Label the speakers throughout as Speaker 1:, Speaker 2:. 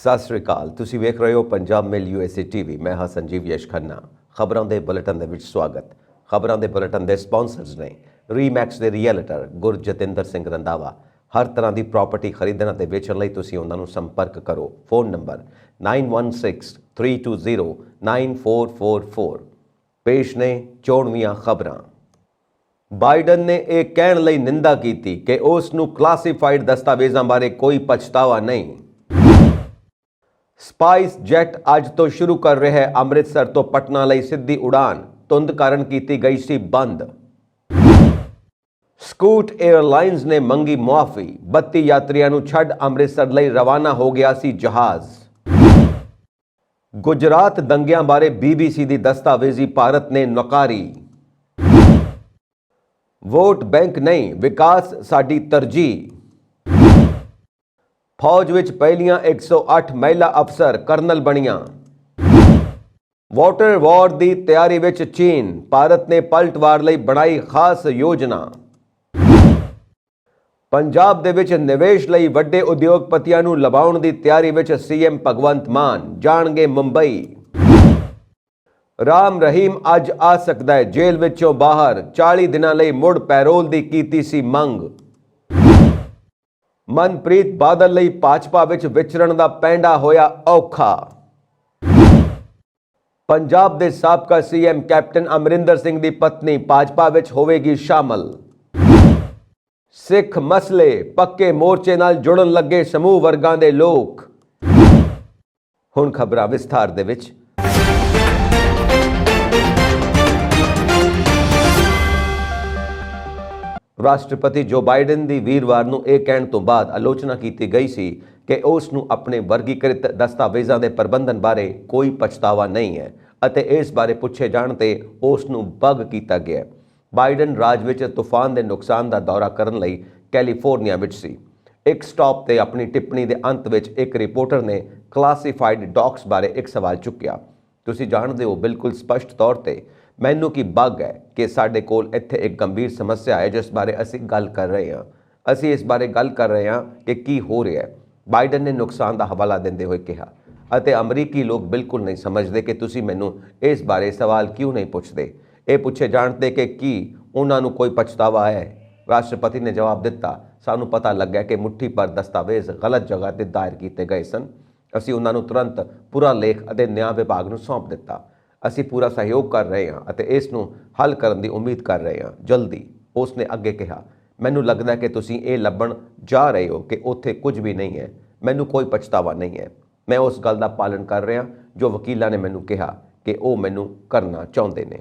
Speaker 1: ਸਤਿ ਸ਼੍ਰੀ ਅਕਾਲ। ਤੁਸੀਂ ਵੇਖ ਰਹੇ ਹੋ ਪੰਜਾਬ ਮੇਲ USA TV। ਮੈਂ ਹਾਂ ਸੰਜੀਵ ਯਸ਼ ਖੰਨਾ। ਖਬਰਾਂ ਦੇ ਬੁਲੇਟਿਨ ਦੇ ਵਿੱਚ ਸਵਾਗਤ। ਖਬਰਾਂ ਦੇ ਬੁਲੇਟਿਨ ਦੇ ਸਪਾਂਸਰਸ ਨੇ ਰੀਮੈਕਸ ਦੇ ਰੀਅਲਟਰ ਗੁਰਜਤਿੰਦਰ ਸਿੰਘ ਰੰਧਾਵਾ। ਹਰ ਤਰ੍ਹਾਂ ਦੀ ਪ੍ਰਾਪਰਟੀ ਖਰੀਦਣ ਅਤੇ ਵੇਚਣ ਲਈ ਤੁਸੀਂ ਉਹਨਾਂ ਨੂੰ ਸੰਪਰਕ ਕਰੋ। Phone number 9163209444। ਪੇਸ਼ ਨੇ ਚੋਣਵੀਆਂ ਖਬਰਾਂ। ਬਾਈਡਨ ਨੇ ਇਹ ਕਹਿਣ ਲਈ ਨਿੰਦਾ ਕੀਤੀ ਕਿ ਉਸ ਨੂੰ ਕਲਾਸੀਫਾਈਡ ਦਸਤਾਵੇਜ਼ਾਂ ਬਾਰੇ ਕੋਈ ਪਛਤਾਵਾ ਨਹੀਂ। ਸਪਾਈਸ ਜੈਟ ਅੱਜ ਤੋਂ ਸ਼ੁਰੂ ਕਰ ਰਿਹਾ ਹੈ ਅੰਮ੍ਰਿਤਸਰ ਤੋਂ ਪਟਨਾ ਲਈ ਸਿੱਧੀ ਉਡਾਨ। ਧੁੰਦ ਕਾਰਨ ਕੀਤੀ ਗਈ ਸੀ ਬੰਦ। ਸਕੂਟ 에ਅਰਲਾਈਨਸ ਨੇ ਮੰਗੀ ਮੁਆਫੀ। 32 ਯਾਤਰੀਆਂ ਨੂੰ ਛੱਡ ਅੰਮ੍ਰਿਤਸਰ ਲਈ ਰਵਾਨਾ ਹੋ ਗਿਆ ਸੀ ਜਹਾਜ਼। ਗੁਜਰਾਤ ਦੰਗਿਆਂ ਬਾਰੇ BBC ਦੀ ਦਸਤਾਵੇਜ਼ੀ ਭਾਰਤ ਨੇ ਨਕਾਰੀ। ਵੋਟ ਬੈਂਕ ਨਹੀਂ, ਵਿਕਾਸ ਸਾਡੀ ਤਰਜੀਹ। ਫੌਜ ਵਿੱਚ ਪਹਿਲੀਆਂ 108 ਮਹਿਲਾ ਅਫਸਰ ਕਰਨਲ ਬਣੀਆਂ। ਵਾਟਰ ਵਾਰ ਦੀ ਤਿਆਰੀ ਵਿੱਚ ਚੀਨ। ਭਾਰਤ ਨੇ ਪਲਟਵਾਰ ਲਈ ਬਣਾਈ ਖਾਸ ਯੋਜਨਾ। ਪੰਜਾਬ ਦੇ ਵਿੱਚ ਨਿਵੇਸ਼ ਲਈ ਵੱਡੇ ਉਦਯੋਗਪਤੀਆਂ ਨੂੰ ਲਵਾਉਣ ਦੀ ਤਿਆਰੀ ਵਿੱਚ CM ਭਗਵੰਤ ਮਾਨ। ਜਾਣਗੇ ਮੁੰਬਈ। ਰਾਮ ਰਹੀਮ ਅੱਜ ਆ ਸਕਦਾ ਹੈ ਜੇਲ੍ਹ ਵਿੱਚੋਂ ਬਾਹਰ। 40 ਦਿਨਾਂ ਲਈ ਮੁੜ ਪੈਰੋਲ ਦੀ ਕੀਤੀ ਸੀ ਮੰਗ। ਮਨਪ੍ਰੀਤ ਬਾਦਲ ਲਈ ਭਾਜਪਾ ਵਿੱਚ ਵਿਚਰਨ ਦਾ ਪੈਂਡਾ ਹੋਇਆ ਔਖਾ। ਪੰਜਾਬ ਦੇ ਸਾਬਕਾ CM ਕੈਪਟਨ ਅਮਰਿੰਦਰ ਸਿੰਘ ਦੀ ਪਤਨੀ ਭਾਜਪਾ ਵਿੱਚ ਹੋਵੇਗੀ ਸ਼ਾਮਲ। ਸਿੱਖ ਮਸਲੇ ਪੱਕੇ ਮੋਰਚੇ ਨਾਲ ਜੁੜਨ ਲੱਗੇ ਸਮੂਹ ਵਰਗਾਂ ਦੇ ਲੋਕ। ਹੁਣ ਖਬਰਾਂ ਵਿਸਥਾਰ ਦੇ ਵਿੱਚ। ਰਾਸ਼ਟਰਪਤੀ ਜੋ ਬਾਈਡਨ ਦੀ ਵੀਰਵਾਰ ਨੂੰ ਇਹ ਕਹਿਣ ਤੋਂ ਬਾਅਦ ਆਲੋਚਨਾ ਕੀਤੀ ਗਈ ਸੀ ਕਿ ਉਸ ਨੂੰ ਆਪਣੇ ਵਰਗੀਕ੍ਰਿਤ ਦਸਤਾਵੇਜ਼ਾਂ ਦੇ ਪ੍ਰਬੰਧਨ ਬਾਰੇ ਕੋਈ ਪਛਤਾਵਾ ਨਹੀਂ ਹੈ ਅਤੇ ਇਸ ਬਾਰੇ ਪੁੱਛੇ ਜਾਣ ਤੇ ਉਸ ਨੂੰ ਬਗ ਕੀਤਾ ਗਿਆ। ਬਾਈਡਨ ਰਾਜ ਵਿੱਚ ਤੂਫਾਨ ਦੇ ਨੁਕਸਾਨ ਦਾ ਦੌਰਾ ਕਰਨ ਲਈ ਕੈਲੀਫੋਰਨੀਆ ਵਿੱਚ ਸੀ। ਇੱਕ ਸਟਾਪ ਤੇ ਆਪਣੀ ਟਿੱਪਣੀ ਦੇ ਅੰਤ ਵਿੱਚ ਇੱਕ ਰਿਪੋਰਟਰ ਨੇ ਕਲਾਸੀਫਾਈਡ ਡਾਕਸ ਬਾਰੇ ਇੱਕ ਸਵਾਲ ਚੁੱਕਿਆ। ਤੁਸੀਂ ਜਾਣਦੇ ਹੋ ਬਿਲਕੁਲ ਸਪਸ਼ਟ ਤੌਰ ਤੇ ਮੈਨੂੰ ਕੀ ਬਗ ਹੈ ਕਿ ਸਾਡੇ ਕੋਲ ਇੱਥੇ ਇੱਕ ਗੰਭੀਰ ਸਮੱਸਿਆ ਹੈ ਜਿਸ ਬਾਰੇ ਅਸੀਂ ਗੱਲ ਕਰ ਰਹੇ ਹਾਂ। ਅਸੀਂ ਇਸ ਬਾਰੇ ਗੱਲ ਕਰ ਰਹੇ ਹਾਂ ਕਿ ਕੀ ਹੋ ਰਿਹਾ ਹੈ, ਬਾਈਡਨ ਨੇ ਨੁਕਸਾਨ ਦਾ ਹਵਾਲਾ ਦਿੰਦੇ ਹੋਏ ਕਿਹਾ। ਅਤੇ ਅਮਰੀਕੀ ਲੋਕ ਬਿਲਕੁਲ ਨਹੀਂ ਸਮਝਦੇ ਕਿ ਤੁਸੀਂ ਮੈਨੂੰ ਇਸ ਬਾਰੇ ਸਵਾਲ ਕਿਉਂ ਨਹੀਂ ਪੁੱਛਦੇ। ਇਹ ਪੁੱਛੇ ਜਾਣ ਤੇ ਕਿ ਕੀ ਉਹਨਾਂ ਨੂੰ ਕੋਈ ਪਛਤਾਵਾ ਹੈ। ਰਾਸ਼ਟਰਪਤੀ ਨੇ ਜਵਾਬ ਦਿੱਤਾ, ਸਾਨੂੰ ਪਤਾ ਲੱਗਾ ਕਿ ਮੁੱਠੀ ਭਰ ਦਸਤਾਵੇਜ਼ ਗਲਤ ਜਗ੍ਹਾ ਤੇ ਦਾਇਰ ਕੀਤੇ ਗਏ ਸਨ। ਅਸੀਂ ਉਹਨਾਂ ਨੂੰ ਤੁਰੰਤ ਪੂਰਾ ਲੇਖ ਅਤੇ ਨਿਆਂ ਵਿਭਾਗ ਨੂੰ ਸੌਂਪ ਦਿੱਤਾ। ਅਸੀਂ ਪੂਰਾ ਸਹਿਯੋਗ ਕਰ ਰਹੇ ਹਾਂ ਅਤੇ ਇਸ ਨੂੰ ਹੱਲ ਕਰਨ ਦੀ ਉਮੀਦ ਕਰ ਰਹੇ ਹਾਂ ਜਲਦੀ। ਉਸ ਨੇ ਅੱਗੇ ਕਿਹਾ, ਮੈਨੂੰ ਲੱਗਦਾ ਕਿ ਤੁਸੀਂ ਇਹ ਲੱਭਣ ਜਾ ਰਹੇ ਹੋ ਕਿ ਉੱਥੇ ਕੁਝ ਵੀ ਨਹੀਂ ਹੈ। ਮੈਨੂੰ ਕੋਈ ਪਛਤਾਵਾ ਨਹੀਂ ਹੈ। ਮੈਂ ਉਸ ਗੱਲ ਦਾ ਪਾਲਣ ਕਰ ਰਿਹਾ ਜੋ ਵਕੀਲਾਂ ਨੇ ਮੈਨੂੰ ਕਿਹਾ ਕਿ ਉਹ ਮੈਨੂੰ ਕਰਨਾ ਚਾਹੁੰਦੇ ਨੇ।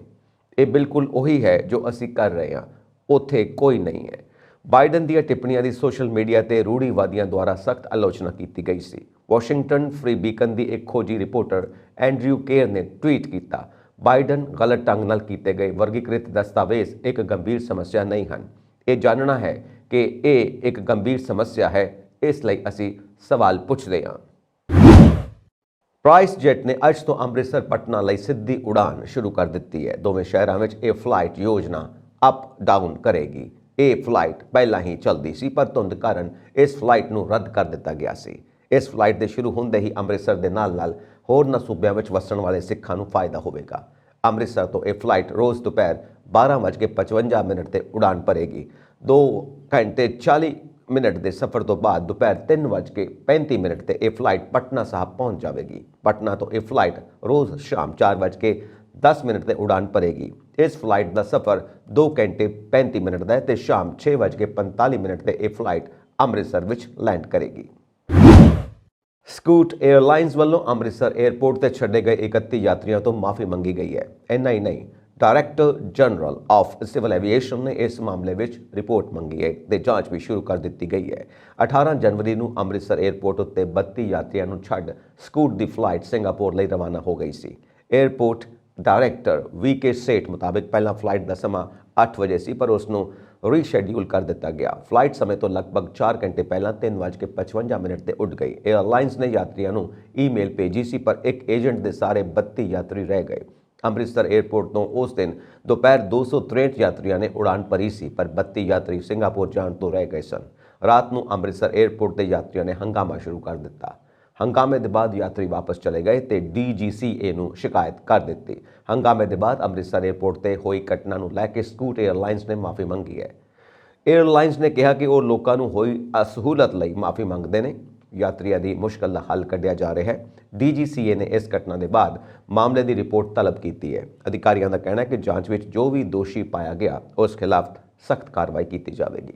Speaker 1: ਇਹ ਬਿਲਕੁਲ ਉਹੀ ਹੈ ਜੋ ਅਸੀਂ ਕਰ ਰਹੇ ਹਾਂ। ਉੱਥੇ ਕੋਈ ਨਹੀਂ ਹੈ। ਬਾਈਡਨ ਦੀਆਂ ਟਿੱਪਣੀਆਂ ਦੀ ਸੋਸ਼ਲ ਮੀਡੀਆ ਤੇ ਰੂੜੀਵਾਦੀਆਂ ਦੁਆਰਾ ਸਖਤ ਆਲੋਚਨਾ ਕੀਤੀ ਗਈ ਸੀ। ਵਾਸ਼ਿੰਗਟਨ ਫ੍ਰੀ ਬੀਕਨ ਦੀ ਇੱਕ ਖੋਜੀ ਰਿਪੋਰਟਰ ਐਂਡਰਿਊ ਕੇਰ ਨੇ ਟਵੀਟ ਕੀਤਾ, ਬਾਈਡਨ ਗਲਤ ਢੰਗ ਨਾਲ ਕੀਤੇ ਗਏ ਵਰਗੀਕ੍ਰਿਤ ਦਸਤਾਵੇਜ਼ ਇੱਕ ਗੰਭੀਰ ਸਮੱਸਿਆ ਨਹੀਂ ਹਨ। ਇਹ ਜਾਣਨਾ ਹੈ ਕਿ ਇਹ ਇੱਕ ਗੰਭੀਰ ਸਮੱਸਿਆ ਹੈ, ਇਸ ਲਈ ਅਸੀਂ ਸਵਾਲ ਪੁੱਛਦੇ ਹਾਂ। ਸਪਾਈਸ ਜੈਟ ਨੇ ਅੱਜ ਤੋਂ ਅੰਮ੍ਰਿਤਸਰ ਪਟਨਾ ਲਈ ਸਿੱਧੀ ਉਡਾਨ ਸ਼ੁਰੂ ਕਰ ਦਿੱਤੀ ਹੈ। ਦੋਵੇਂ ਸ਼ਹਿਰਾਂ ਵਿੱਚ ਇਹ ਫਲਾਈਟ ਯੋਜਨਾ ਅਪ ਡਾਊਨ ਕਰੇਗੀ। ਇਹ ਫਲਾਈਟ ਪਹਿਲਾਂ ਹੀ ਚੱਲਦੀ ਸੀ ਪਰ ਧੁੰਦ ਕਾਰਨ ਇਸ ਫਲਾਈਟ ਨੂੰ ਰੱਦ ਕਰ ਦਿੱਤਾ ਗਿਆ ਸੀ। ਇਸ ਫਲਾਈਟ ਦੇ ਸ਼ੁਰੂ ਹੁੰਦੇ ਹੀ ਅੰਮ੍ਰਿਤਸਰ ਦੇ ਨਾਲ-ਨਾਲ ਹੋਰਨਾਂ ਸੂਬਿਆਂ ਵਿੱਚ ਵਸਣ ਵਾਲੇ ਸਿੱਖਾਂ ਨੂੰ ਫਾਇਦਾ ਹੋਵੇਗਾ। ਅੰਮ੍ਰਿਤਸਰ ਤੋਂ ਇਹ ਫਲਾਈਟ ਰੋਜ਼ ਦੁਪਹਿਰ 12:55 ਤੇ ਉਡਾਨ ਭਰੇਗੀ। 2 ਘੰਟੇ 40 ਮਿੰਟ ਦੇ ਸਫ਼ਰ ਤੋਂ ਬਾਅਦ ਦੁਪਹਿਰ 3:35 ਤੇ ਇਹ ਫਲਾਈਟ ਪਟਨਾ ਸਾਹਿਬ ਪਹੁੰਚ ਜਾਵੇਗੀ। ਪਟਨਾ ਤੋਂ ਇਹ ਫਲਾਈਟ ਰੋਜ਼ ਸ਼ਾਮ 4:10 ਤੇ ਉਡਾਨ ਭਰੇਗੀ। ਇਸ ਫਲਾਈਟ ਦਾ ਸਫ਼ਰ 2 ਘੰਟੇ 35 ਮਿੰਟ ਦਾ ਹੈ ਤੇ ਸ਼ਾਮ 6:45 ਤੇ ਇਹ ਫਲਾਈਟ ਅੰਮ੍ਰਿਤਸਰ ਵਿੱਚ ਲੈਂਡ ਕਰੇਗੀ। ਸਕੂਟ 에ਅਰਲਾਈਨਸ ਵੱਲੋਂ ਅੰਮ੍ਰਿਤਸਰ 에ਅਰਪੋਰਟ ਤੇ ਛੱਡੇ ਗਏ 31 ਯਾਤਰੀਆਂ ਤੋਂ ਮਾਫੀ ਮੰਗੀ ਗਈ ਹੈ। ਇੰਨਾ ਹੀ ਨਹੀਂ, director general of civil aviation ਨੇ ਇਸ ਮਾਮਲੇ ਵਿੱਚ ਰਿਪੋਰਟ ਮੰਗੀ ਹੈ ਤੇ ਜਾਂਚ ਵੀ ਸ਼ੁਰੂ ਕਰ ਦਿੱਤੀ ਗਈ ਹੈ। 18 ਜਨਵਰੀ ਨੂੰ ਅੰਮ੍ਰਿਤਸਰ 에ਅਰਪੋਰਟ ਉੱਤੇ 32 ਯਾਤਰੀਆਂ ਨੂੰ ਛੱਡ ਸਕੂਟ ਦੀ ਫਲਾਈਟ ਸਿੰਗਾਪੁਰ ਲਈ ਰਵਾਨਾ ਹੋ ਗਈ ਸੀ। 에ਅਰਪੋਰਟ ਡਾਇਰੈਕਟਰ VK ਸੇਠ ਮੁਤਾਬਿਕ ਪਹਿਲਾਂ ਫਲਾਈਟ ਦਾ ਸਮਾਂ 8 ਵਜੇ ਸੀ ਪਰ ਉਸ ਨੂੰ ਰੀਸ਼ੈਡਿਊਲ ਕਰ ਦਿੱਤਾ ਗਿਆ। ਫਲਾਈਟ ਸਮੇਂ ਤੋਂ ਲਗਭਗ 4 ਘੰਟੇ ਪਹਿਲਾਂ 3:55 ਤੇ ਉੱਡ ਗਈ। 에ਅਰਲਾਈਨਸ ਨੇ ਯਾਤਰੀਆਂ ਨੂੰ ਈਮੇਲ ਭੇਜੀ ਸੀ ਪਰ ਇੱਕ ਏਜੰਟ ਦੇ ਸਾਰੇ 32 ਯਾਤਰੀ ਰਹਿ ਗਏ। ਅੰਮ੍ਰਿਤਸਰ 에ਅਰਪੋਰਟ ਤੋਂ ਉਸ ਦਿਨ ਦੁਪਹਿਰ 263 ਯਾਤਰੀਆਂ ਨੇ ਉਡਾਨ ਭਰੀ ਸੀ ਪਰ 32 ਯਾਤਰੀ ਸਿੰਗਾਪੁਰ ਜਾਣ ਤੋਂ ਰਹਿ ਗਏ ਸਨ। ਰਾਤ ਨੂੰ ਅੰਮ੍ਰਿਤਸਰ 에ਅਰਪੋਰਟ ਦੇ ਯਾਤਰੀਆਂ ਨੇ ਹੰਗਾਮਾ ਸ਼ੁਰੂ ਕਰ ਦਿੱਤਾ। ਹੰਗਾਮੇ ਦੇ ਬਾਅਦ ਯਾਤਰੀ ਵਾਪਸ ਚਲੇ ਗਏ ਤੇ DGCA ਨੂੰ ਸ਼ਿਕਾਇਤ ਕਰ ਦਿੱਤੀ। ਹੰਗਾਮੇ ਦੇ ਬਾਅਦ ਅੰਮ੍ਰਿਤਸਰ ਏਅਰਪੋਰਟ ਤੇ ਹੋਈ ਘਟਨਾ ਨੂੰ ਲੈ ਕੇ ਸਕੂਟ ਏਅਰਲਾਈਨਸ ਨੇ ਮਾਫੀ ਮੰਗੀ ਹੈ। ਏਅਰਲਾਈਨਸ ਨੇ ਕਿਹਾ ਕਿ ਉਹ ਲੋਕਾਂ ਨੂੰ ਹੋਈ ਅਸਹੂਲਤ ਲਈ ਮਾਫੀ ਮੰਗਦੇ ਨੇ। ਯਾਤਰੀਆਂ ਦੀ ਮੁਸ਼ਕਲ ਦਾ ਹੱਲ ਕੱਢਿਆ ਜਾ ਰਿਹਾ ਹੈ। DGCA ਨੇ ਇਸ ਘਟਨਾ ਦੇ ਬਾਅਦ ਮਾਮਲੇ ਦੀ ਰਿਪੋਰਟ ਤਲਬ ਕੀਤੀ ਹੈ। ਅਧਿਕਾਰੀਆਂ ਦਾ ਕਹਿਣਾ ਹੈ ਕਿ ਜਾਂਚ ਵਿੱਚ ਜੋ ਵੀ ਦੋਸ਼ੀ ਪਾਇਆ ਗਿਆ ਉਸ ਖਿਲਾਫ ਸਖਤ ਕਾਰਵਾਈ ਕੀਤੀ ਜਾਵੇਗੀ।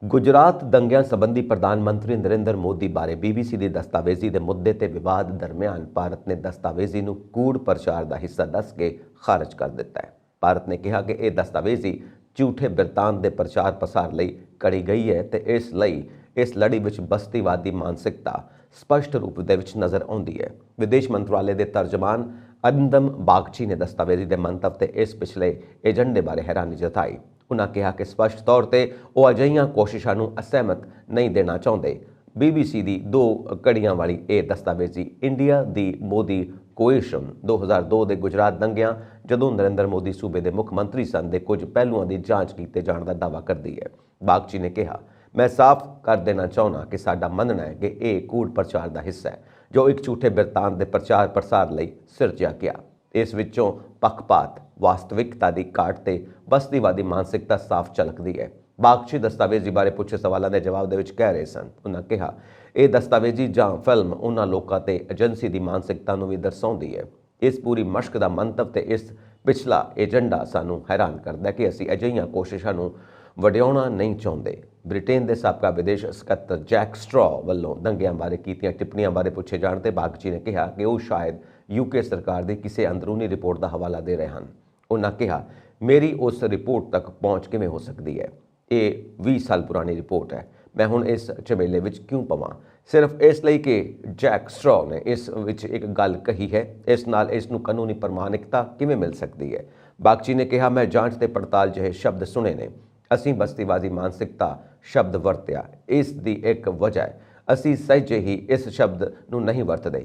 Speaker 1: ਗੁਜਰਾਤ ਦੰਗਿਆਂ ਸੰਬੰਧੀ ਪ੍ਰਧਾਨ ਮੰਤਰੀ ਨਰਿੰਦਰ ਮੋਦੀ ਬਾਰੇ BBC ਦੀ ਦਸਤਾਵੇਜ਼ੀ ਦੇ ਮੁੱਦੇ ਤੇ ਵਿਵਾਦ ਦਰਮਿਆਨ ਭਾਰਤ ਨੇ ਦਸਤਾਵੇਜ਼ੀ ਨੂੰ ਕੂੜ ਪ੍ਰਚਾਰ ਦਾ ਹਿੱਸਾ ਦੱਸ ਕੇ ਖਾਰਜ ਕਰ ਦਿੱਤਾ ਹੈ। ਭਾਰਤ ਨੇ ਕਿਹਾ ਕਿ ਇਹ ਦਸਤਾਵੇਜ਼ੀ ਝੂਠੇ ਬਿਰਤਾਂਤ ਦੇ ਪ੍ਰਚਾਰ ਪ੍ਰਸਾਰ ਲਈ ਘੜੀ ਗਈ ਹੈ ਤੇ ਇਸ ਲਈ ਇਸ ਲੜੀ ਵਿੱਚ ਬਸਤੀਵਾਦੀ ਮਾਨਸਿਕਤਾ ਸਪਸ਼ਟ ਰੂਪ ਦੇ ਵਿੱਚ ਨਜ਼ਰ ਆਉਂਦੀ ਹੈ। ਵਿਦੇਸ਼ ਮੰਤਰਾਲੇ ਦੇ ਤਰਜਮਾਨ ਅਰਿੰਦਮ ਬਾਗਚੀ ਨੇ ਦਸਤਾਵੇਜ਼ੀ ਦੇ ਮੰਤਵ ਤੇ ਇਸ ਪਿਛਲੇ ਏਜੰਡੇ ਬਾਰੇ ਹੈਰਾਨੀ ਜਤਾਈ। ਉਨ੍ਹਾਂ ਕਿਹਾ ਕਿ ਸਪਸ਼ਟ ਤੌਰ ਤੇ ਉਹ ਅਜਿਹੀਆਂ ਕੋਸ਼ਿਸ਼ਾਂ ਨੂੰ ਅਸਹਿਮਤ ਨਹੀਂ ਦੇਣਾ ਚਾਹੁੰਦੇ। BBC ਦੀ 2 ਕੜੀਆਂ ਵਾਲੀ ਇਹ ਦਸਤਾਵੇਜ਼ੀ ਇੰਡੀਆ ਦੀ ਮੋਦੀ ਕੋਏਸ਼ਨ 2002 ਦੇ ਗੁਜਰਾਤ ਦੰਗਿਆਂ ਜਦੋਂ ਨਰਿੰਦਰ ਮੋਦੀ ਸੂਬੇ ਦੇ ਮੁੱਖ ਮੰਤਰੀ ਸਨ ਦੇ ਕੁਝ ਪਹਿਲੂਆਂ ਦੀ ਜਾਂਚ ਕੀਤੇ ਜਾਣ ਦਾ ਦਾਅਵਾ ਕਰਦੀ ਹੈ। ਬਾਗਚੀ ਨੇ ਕਿਹਾ, ਮੈਂ ਸਾਫ਼ ਕਰ ਦੇਣਾ ਚਾਹੁੰਦਾ ਕਿ ਸਾਡਾ ਮੰਨਣਾ ਹੈ ਕਿ ਇਹ ਕੂੜ ਪ੍ਰਚਾਰ ਦਾ ਹਿੱਸਾ ਹੈ ਜੋ ਇੱਕ ਝੂਠੇ ਬਿਰਤਾਂਤ ਦੇ ਪ੍ਰਚਾਰ ਪ੍ਰਸਾਰ ਲਈ ਸਿਰਜਿਆ ਗਿਆ। ਇਸ ਵਿੱਚੋਂ ਪੱਖਪਾਤ, ਵਾਸਤਵਿਕਤਾ ਦੀ ਘਾਟ ਤੇ ਬਸਤੀਵਾਦੀ ਮਾਨਸਿਕਤਾ ਸਾਫ਼ ਝਲਕਦੀ ਹੈ। ਬਾਗਚੀ ਦਸਤਾਵੇਜ਼ੀ ਬਾਰੇ ਪੁੱਛੇ ਸਵਾਲਾਂ ਦੇ ਜਵਾਬ ਦੇ ਵਿੱਚ ਕਹਿ ਰਹੇ ਸਨ। ਉਨ੍ਹਾਂ ਕਿਹਾ, ਇਹ ਦਸਤਾਵੇਜ਼ੀ ਜਾਂ ਫਿਲਮ ਉਹਨਾਂ ਲੋਕਾਂ ਤੇ ਏਜੰਸੀ ਦੀ ਮਾਨਸਿਕਤਾ ਨੂੰ ਵੀ ਦਰਸਾਉਂਦੀ ਹੈ। ਇਸ ਪੂਰੀ ਮਸ਼ਕ ਦਾ ਮੰਤਵ ਤੇ ਇਸ ਪਿਛਲਾ ਏਜੰਡਾ ਸਾਨੂੰ ਹੈਰਾਨ ਕਰਦਾ ਕਿ ਅਸੀਂ ਅਜਿਹੀਆਂ ਕੋਸ਼ਿਸ਼ਾਂ ਨੂੰ ਵਡਿਆਉਣਾ ਨਹੀਂ ਚਾਹੁੰਦੇ। ਬ੍ਰਿਟੇਨ ਦੇ ਸਾਬਕਾ ਵਿਦੇਸ਼ ਸਕੱਤਰ ਜੈਕ ਸਟ੍ਰॉ ਵੱਲੋਂ ਦੰਗਿਆਂ ਬਾਰੇ ਕੀਤੀਆਂ ਟਿੱਪਣੀਆਂ ਬਾਰੇ ਪੁੱਛੇ ਜਾਣ ਤੇ ਬਾਗਚੀ ਨੇ ਕਿਹਾ ਕਿ ਉਹ ਸ਼ਾਇਦ UK ਸਰਕਾਰ ਦੀ ਕਿਸੇ ਅੰਦਰੂਨੀ ਰਿਪੋਰਟ ਦਾ ਹਵਾਲਾ ਦੇ ਰਹੇ ਹਨ। ਉਨ੍ਹਾਂ ਕਿਹਾ, ਮੇਰੀ ਉਸ ਰਿਪੋਰਟ ਤੱਕ ਪਹੁੰਚ ਕਿਵੇਂ ਹੋ ਸਕਦੀ ਹੈ? ਇਹ 20 ਸਾਲ ਪੁਰਾਣੀ ਰਿਪੋਰਟ ਹੈ। ਮੈਂ ਹੁਣ ਇਸ ਝਮੇਲੇ ਵਿੱਚ ਕਿਉਂ ਪਵਾਂ? ਸਿਰਫ ਇਸ ਲਈ ਕਿ ਜੈਕ ਸਟ੍ਰॉ ਨੇ ਇਸ ਵਿੱਚ ਇੱਕ ਗੱਲ ਕਹੀ ਹੈ। ਇਸ ਨਾਲ ਇਸ ਨੂੰ ਕਾਨੂੰਨੀ ਪ੍ਰਮਾਣਿਕਤਾ ਕਿਵੇਂ ਮਿਲ ਸਕਦੀ ਹੈ? ਬਾਗਚੀ ਨੇ ਕਿਹਾ, ਮੈਂ ਜਾਂਚ ਤੇ ਪੜਤਾਲ ਜਿਹੇ ਸ਼ਬਦ ਸੁਣੇ ਨੇ। ਅਸੀਂ ਬਸਤੀਵਾਦੀ ਮਾਨਸਿਕਤਾ ਸ਼ਬਦ ਵਰਤਿਆ। ਇਸ ਦੀ ਇੱਕ ਵਜ੍ਹਾ ਹੈ ਅਸੀਂ ਸਹਿਜੇ ਹੀ ਇਸ ਸ਼ਬਦ ਨੂੰ ਨਹੀਂ ਵਰਤਦੇ।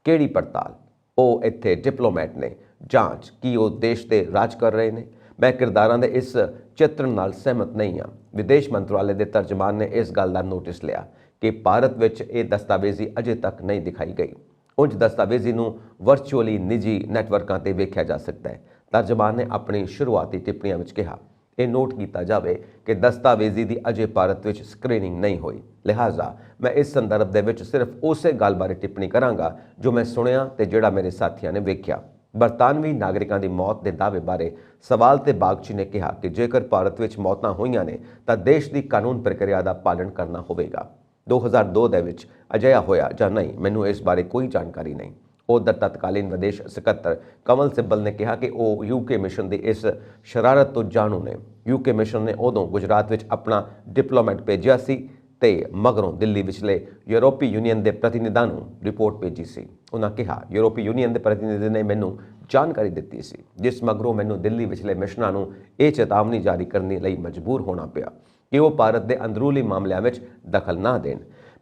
Speaker 1: ਕਿਹੜੀ ਪੜਤਾਲ? ਉਹ ਇੱਥੇ ਡਿਪਲੋਮੈਟ ਨੇ। ਜਾਂਚ ਕੀ ਉਹ ਦੇਸ਼ ਤੇ ਰਾਜ ਕਰ ਰਹੇ ਨੇ? ਮੈਂ ਕਿਰਦਾਰਾਂ ਦੇ ਇਸ ਚਿੱਤਰਨ ਨਾਲ ਸਹਿਮਤ ਨਹੀਂ ਹਾਂ। ਵਿਦੇਸ਼ ਮੰਤਰਾਲੇ ਦੇ ਤਰਜਮਾਨ ਨੇ ਇਸ ਗੱਲ ਦਾ ਨੋਟਿਸ ਲਿਆ ਕਿ ਭਾਰਤ ਵਿੱਚ ਇਹ ਦਸਤਾਵੇਜ਼ੀ ਅਜੇ ਤੱਕ ਨਹੀਂ ਦਿਖਾਈ ਗਈ। ਉਂਝ ਦਸਤਾਵੇਜ਼ੀ ਨੂੰ ਵਰਚੁਅਲੀ ਨਿੱਜੀ ਨੈਟਵਰਕਾਂ ਤੇ ਵੇਖਿਆ ਜਾ ਸਕਦਾ ਹੈ। ਤਰਜਮਾਨ ਨੇ ਆਪਣੀ ਸ਼ੁਰੂਆਤੀ ਟਿੱਪਣੀਆਂ ਵਿੱਚ ਕਿਹਾ, ਇਹ ਨੋਟ ਕੀਤਾ ਜਾਵੇ ਕਿ ਦਸਤਾਵੇਜ਼ੀ ਦੀ ਅਜੇ ਭਾਰਤ ਵਿੱਚ ਸਕਰੀਨਿੰਗ ਨਹੀਂ ਹੋਈ। ਲਿਹਾਜ਼ਾ ਮੈਂ ਇਸ ਸੰਦਰਭ ਦੇ ਵਿੱਚ ਸਿਰਫ ਉਸੇ ਗੱਲ ਬਾਰੇ ਟਿੱਪਣੀ ਕਰਾਂਗਾ ਜੋ ਮੈਂ ਸੁਣਿਆ ਤੇ ਜਿਹੜਾ ਮੇਰੇ ਸਾਥੀਆਂ ਨੇ ਵੇਖਿਆ। ਬਰਤਾਨਵੀ ਨਾਗਰਿਕਾਂ ਦੀ ਮੌਤ ਦੇ ਦਾਅਵੇ ਬਾਰੇ ਸਵਾਲ ਤੇ ਬਾਗਚੀ ਨੇ ਕਿਹਾ ਕਿ ਜੇਕਰ ਭਾਰਤ ਵਿੱਚ ਮੌਤਾਂ ਹੋਈਆਂ ਨੇ ਤਾਂ ਦੇਸ਼ ਦੀ ਕਾਨੂੰਨ ਪ੍ਰਕਿਰਿਆ ਦਾ ਪਾਲਣ ਕਰਨਾ ਹੋਵੇਗਾ। 2002 ਦੇ ਵਿੱਚ ਅਜਿਹਾ ਹੋਇਆ ਜਾਂ ਨਹੀਂ, ਮੈਨੂੰ ਇਸ ਬਾਰੇ ਕੋਈ ਜਾਣਕਾਰੀ ਨਹੀਂ। ਉਧਰ ਤਤਕਾਲੀਨ ਵਿਦੇਸ਼ ਸਕੱਤਰ ਕਮਲ ਸਿੱਬਲ ਨੇ ਕਿਹਾ ਕਿ ਉਹ UK ਮਿਸ਼ਨ ਦੀ ਇਸ ਸ਼ਰਾਰਤ ਤੋਂ ਜਾਣੂ ਨੇ। UK ਮਿਸ਼ਨ ਨੇ ਉਦੋਂ ਗੁਜਰਾਤ ਵਿੱਚ ਆਪਣਾ ਡਿਪਲੋਮੈਟ ਭੇਜਿਆ ਸੀ ਤੇ ਮਗਰੋਂ ਦਿੱਲੀ ਵਿਚਲੇ ਯੂਰਪੀ ਯੂਨੀਅਨ ਦੇ ਪ੍ਰਤੀਨਿਧਾਂ ਨੂੰ ਰਿਪੋਰਟ ਭੇਜੀ ਸੀ। ਉਹਨਾਂ ਕਿਹਾ, ਯੂਰਪੀ ਯੂਨੀਅਨ ਦੇ ਪ੍ਰਤੀਨਿਧੀ ਨੇ ਮੈਨੂੰ ਜਾਣਕਾਰੀ ਦਿੱਤੀ ਸੀ ਜਿਸ ਮਗਰੋਂ ਮੈਨੂੰ ਦਿੱਲੀ ਵਿਚਲੇ ਮਿਸ਼ਨਾਂ ਨੂੰ ਇਹ ਚੇਤਾਵਨੀ ਜਾਰੀ ਕਰਨ ਲਈ ਮਜਬੂਰ ਹੋਣਾ ਪਿਆ ਕਿ ਉਹ ਭਾਰਤ ਦੇ ਅੰਦਰੂਨੀ ਮਾਮਲਿਆਂ ਵਿੱਚ ਦਖਲ ਨਾ ਦੇਣ।